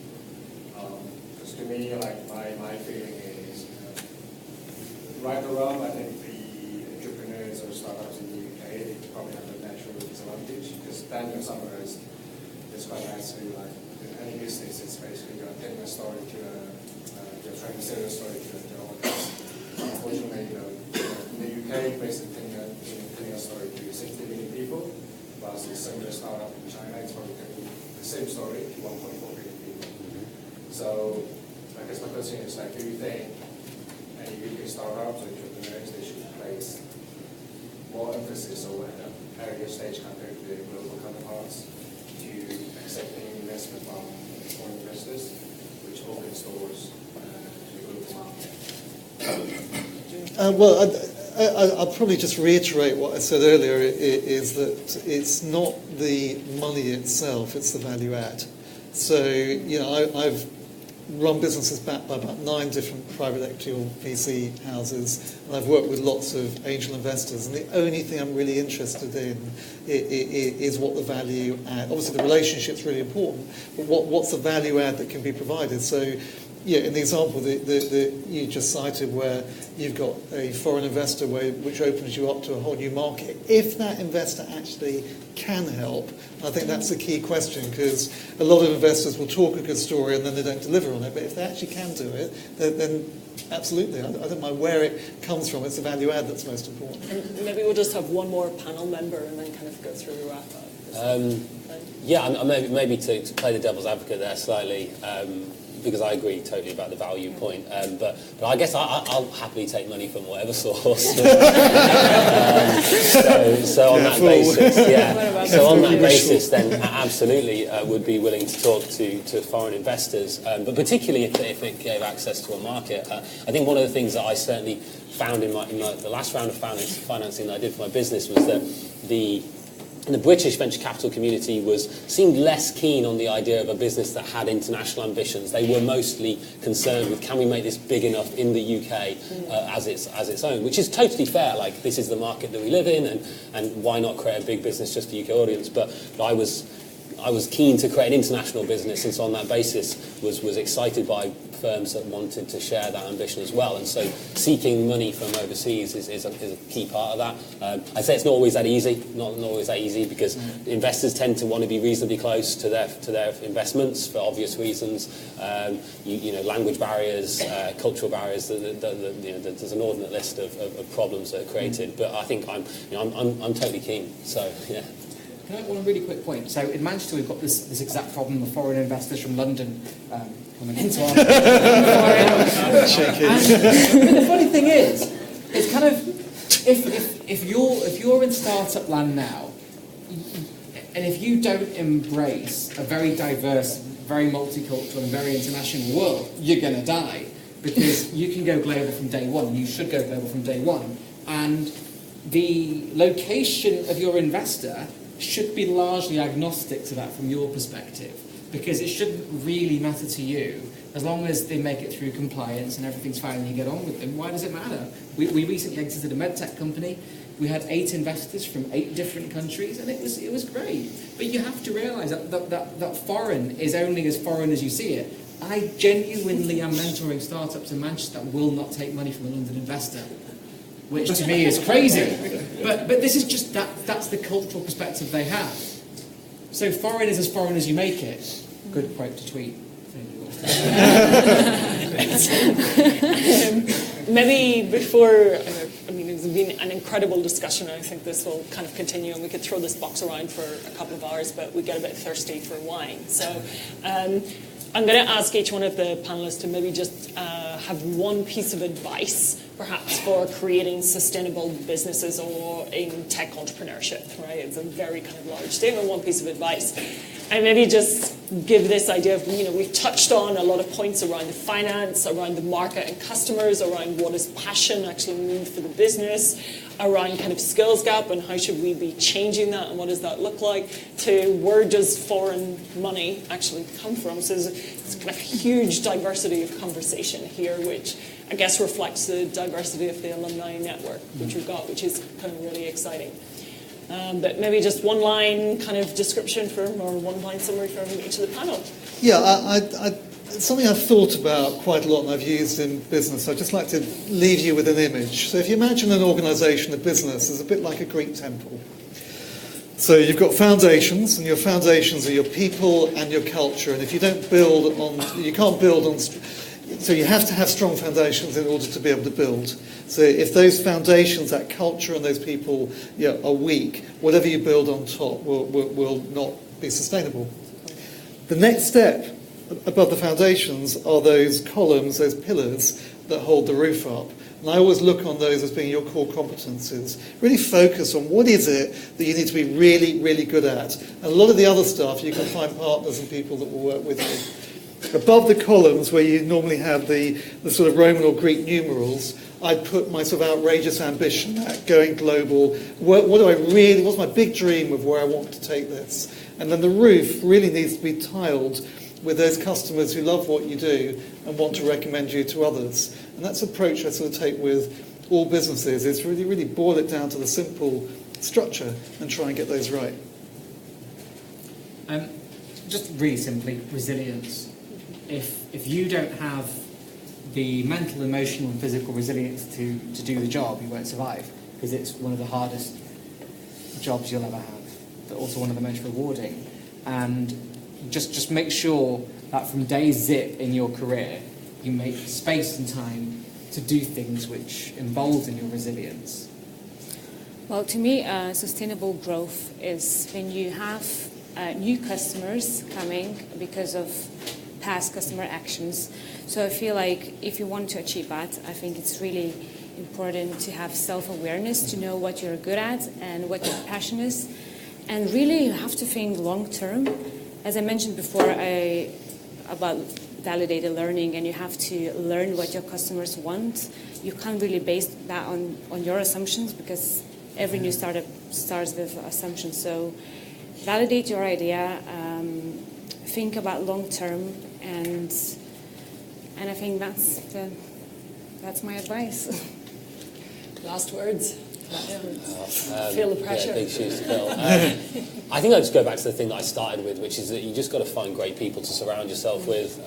Because to me, like my feeling is, right or wrong, I think the entrepreneurs or startups in the UK probably have a natural disadvantage, because Daniel summarized this quite nicely. Like in any business, it's basically you're telling a story to you're trying to sell a story to the audience. Unfortunately, in the UK, basically telling a story to 60 million people, whilst a similar startup in China, it's probably telling the same story to 1.4 billion people. So I guess my question is, like, do you think any UK startups or entrepreneurs, they should place more emphasis or at an earlier stage compared to their global counterparts to accepting investment from foreign investors, which opens doors to the global market? I'll probably just reiterate what I said earlier, is that it's not the money itself, it's the value add. So, I've run businesses backed by about 9 different private equity or VC houses, and I've worked with lots of angel investors, and the only thing I'm really interested in is what the value add. Obviously the relationship's really important, but what's the value add that can be provided? So, yeah, in the example that you just cited, where you've got a foreign investor which opens you up to a whole new market, if that investor actually can help, I think that's the key question, because a lot of investors will talk a good story and then they don't deliver on it. But if they actually can do it, then absolutely, I don't mind where it comes from. It's the value add that's most important. And maybe we'll just have one more panel member and then kind of go through the wrap-up. Yeah, maybe to play the devil's advocate there slightly, because I agree totally about the value point. But I guess I'll happily take money from whatever source. So on that basis, yeah. So on that basis, then absolutely would be willing to talk to foreign investors, but particularly if it gave access to a market. I think one of the things that I certainly found in the last round of financing that I did for my business was that the British venture capital community seemed less keen on the idea of a business that had international ambitions. They were mostly concerned with, can we make this big enough in the UK as its own, which is totally fair. Like, this is the market that we live in, and why not create a big business just for UK audience? But I was keen to create an international business, and so on that basis was excited by firms that wanted to share that ambition as well. And so seeking money from overseas is a key part of that. I'd say it's not always that easy, because investors tend to want to be reasonably close to their investments for obvious reasons. Language barriers, cultural barriers. There's an inordinate list of problems that are created. But I think I'm totally keen. So yeah. Can I one really quick point? So in Manchester, we've got this exact problem of foreign investors from London coming into our. And the funny thing is, it's kind of if you're in startup land now, and if you don't embrace a very diverse, very multicultural, and very international world, you're going to die, because you can go global from day one. You should go global from day one, and the location of your investor should be largely agnostic to that from your perspective, because it shouldn't really matter to you as long as they make it through compliance and everything's fine and you get on with them. Why does it matter? We recently exited a medtech company. We had 8 investors from 8 different countries, and it was great. But you have to realise that foreign is only as foreign as you see it. I genuinely am mentoring startups in Manchester that will not take money from a London investor, which to me is crazy. But this is just that's the cultural perspective they have. So foreign is as foreign as you make it. Good quote to tweet. Maybe before, it's been an incredible discussion, and I think this will kind of continue, and we could throw this box around for a couple of hours, but we get a bit thirsty for wine. So I'm going to ask each one of the panelists to maybe just have one piece of advice, perhaps, for creating sustainable businesses or in tech entrepreneurship, right? It's a very kind of large statement, one piece of advice. And maybe just give this idea of, we've touched on a lot of points around the finance, around the market and customers, around what does passion actually mean for the business, around kind of skills gap and how should we be changing that and what does that look like, to where does foreign money actually come from. So there's kind of huge diversity of conversation here, which I guess reflects the diversity of the alumni network, which we've got, which is kind of really exciting. But maybe just one line kind of description or one line summary from each of the panel. Yeah, it's something I've thought about quite a lot and I've used in business. I'd just like to leave you with an image. So if you imagine an organisation, a business, is a bit like a Greek temple. So you've got foundations, and your foundations are your people and your culture. And if you don't build on, you can't build on. So you have to have strong foundations in order to be able to build. So if those foundations, that culture and those people are weak, whatever you build on top will not be sustainable. The next step above the foundations are those columns, those pillars that hold the roof up. And I always look on those as being your core competencies. Really focus on what is it that you need to be really, really good at. And a lot of the other stuff, you can find partners and people that will work with you. Above the columns, where you normally have the sort of Roman or Greek numerals, I'd put my sort of outrageous ambition at going global. What's my big dream of where I want to take this? And then the roof really needs to be tiled with those customers who love what you do and want to recommend you to others. And that's an approach I sort of take with all businesses, is really, really boil it down to the simple structure and try and get those right. Just really simply, resilience. If you don't have the mental, emotional and physical resilience to do the job, you won't survive, because it's one of the hardest jobs you'll ever have, but also one of the most rewarding. And just make sure that from day zip in your career, you make space and time to do things which embolden your resilience. Well, to me, sustainable growth is when you have new customers coming because of past customer actions. So I feel like if you want to achieve that, I think it's really important to have self-awareness, to know what you're good at and what your passion is. And really, you have to think long-term. As I mentioned before, about validated learning, and you have to learn what your customers want. You can't really base that on your assumptions, because every new startup starts with assumptions. So validate your idea, think about long-term, and I think that's my advice. Last words. Feel the pressure. Yeah, big shoes to fill. I think I'll just go back to the thing that I started with, which is that you just got to find great people to surround yourself with.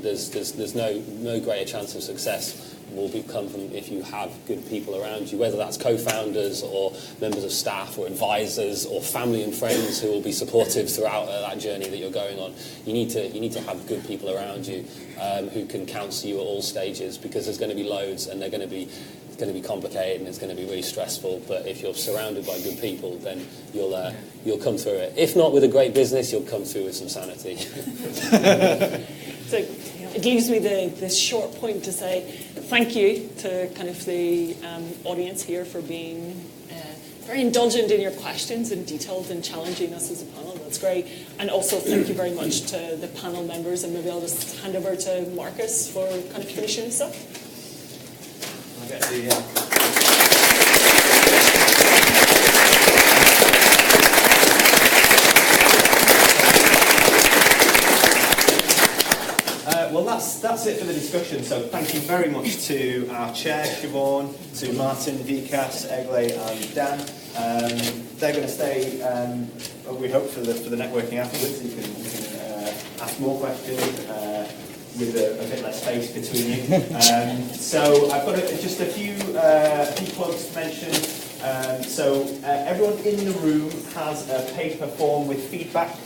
There's no greater chance of success will come from if you have good people around you, whether that's co-founders or members of staff or advisors or family and friends who will be supportive throughout that journey that you're going on. You need to have good people around you who can counsel you at all stages, because there's going to be loads, and it's going to be complicated and it's going to be really stressful. But if you're surrounded by good people, then you'll come through it. If not with a great business, you'll come through with some sanity. So it leaves me this short point to say thank you to kind of the audience here for being very indulgent in your questions and detailed and challenging us as a panel. That's great. And also thank you very much to the panel members. And maybe I'll just hand over to Marcus for kind of finishing this up. I'll get the... Well, that's it for the discussion. So thank you very much to our chair, Siobhan, to Martin, Vikas, Egle and Dan. They're going to stay, we hope, for the networking afterwards. You can ask more questions with a bit less space between you. So I've got just a few plugs to mention. So everyone in the room has a paper form with feedback.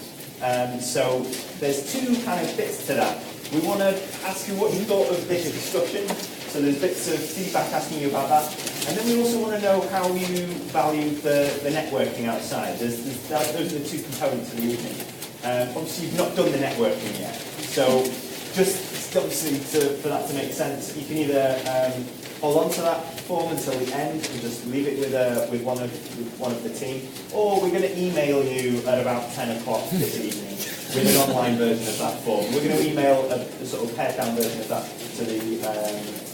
So there's two kind of bits to that. We want to ask you what you thought of this discussion. So there's bits of feedback asking you about that. And then we also want to know how you value the networking outside. Those are the two components of the evening. Obviously, you've not done the networking yet. So just obviously for that to make sense, you can either hold on to that form until the end and just leave it with one of the team, or we're going to email you at about 10 o'clock this evening with an online version of that form. We're going to email a sort of pared down version of that to the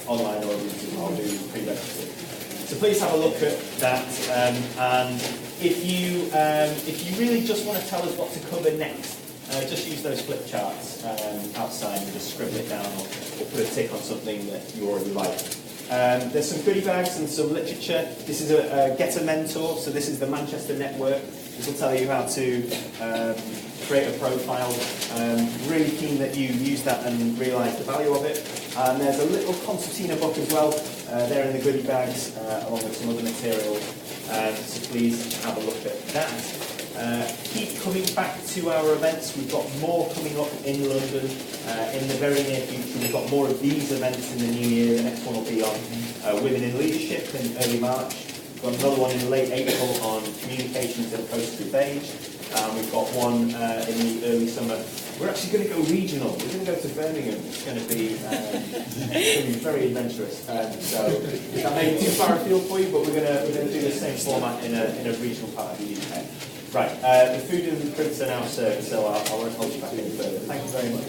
online audience as well, do prerequisite. So please have a look at that, and if you really just want to tell us what to cover next, just use those flip charts outside and just scribble it down or put a tick on something that you already like. There's some goodie bags and some literature. This is a Get a Mentor, so this is the Manchester network. This will tell you how to create a profile. Really keen that you use that and realise the value of it. And there's a little concertina book as well. They're in the goodie bags along with some other material. So please have a look at that. Keep coming back to our events. We've got more coming up in London in the very near future. We've got more of these events in the new year. The next one will be on Women in Leadership in early March. We've got another one in late April on communications in a post-group age. We've got one in the early summer. We're actually going to go regional. We're going to go to Birmingham. It's going to be very adventurous. So that may be too far afield for you, but we're going to do the same format in a regional part of the UK. Right, the food and drinks are now served, so I won't hold you back any further. Thank you very much.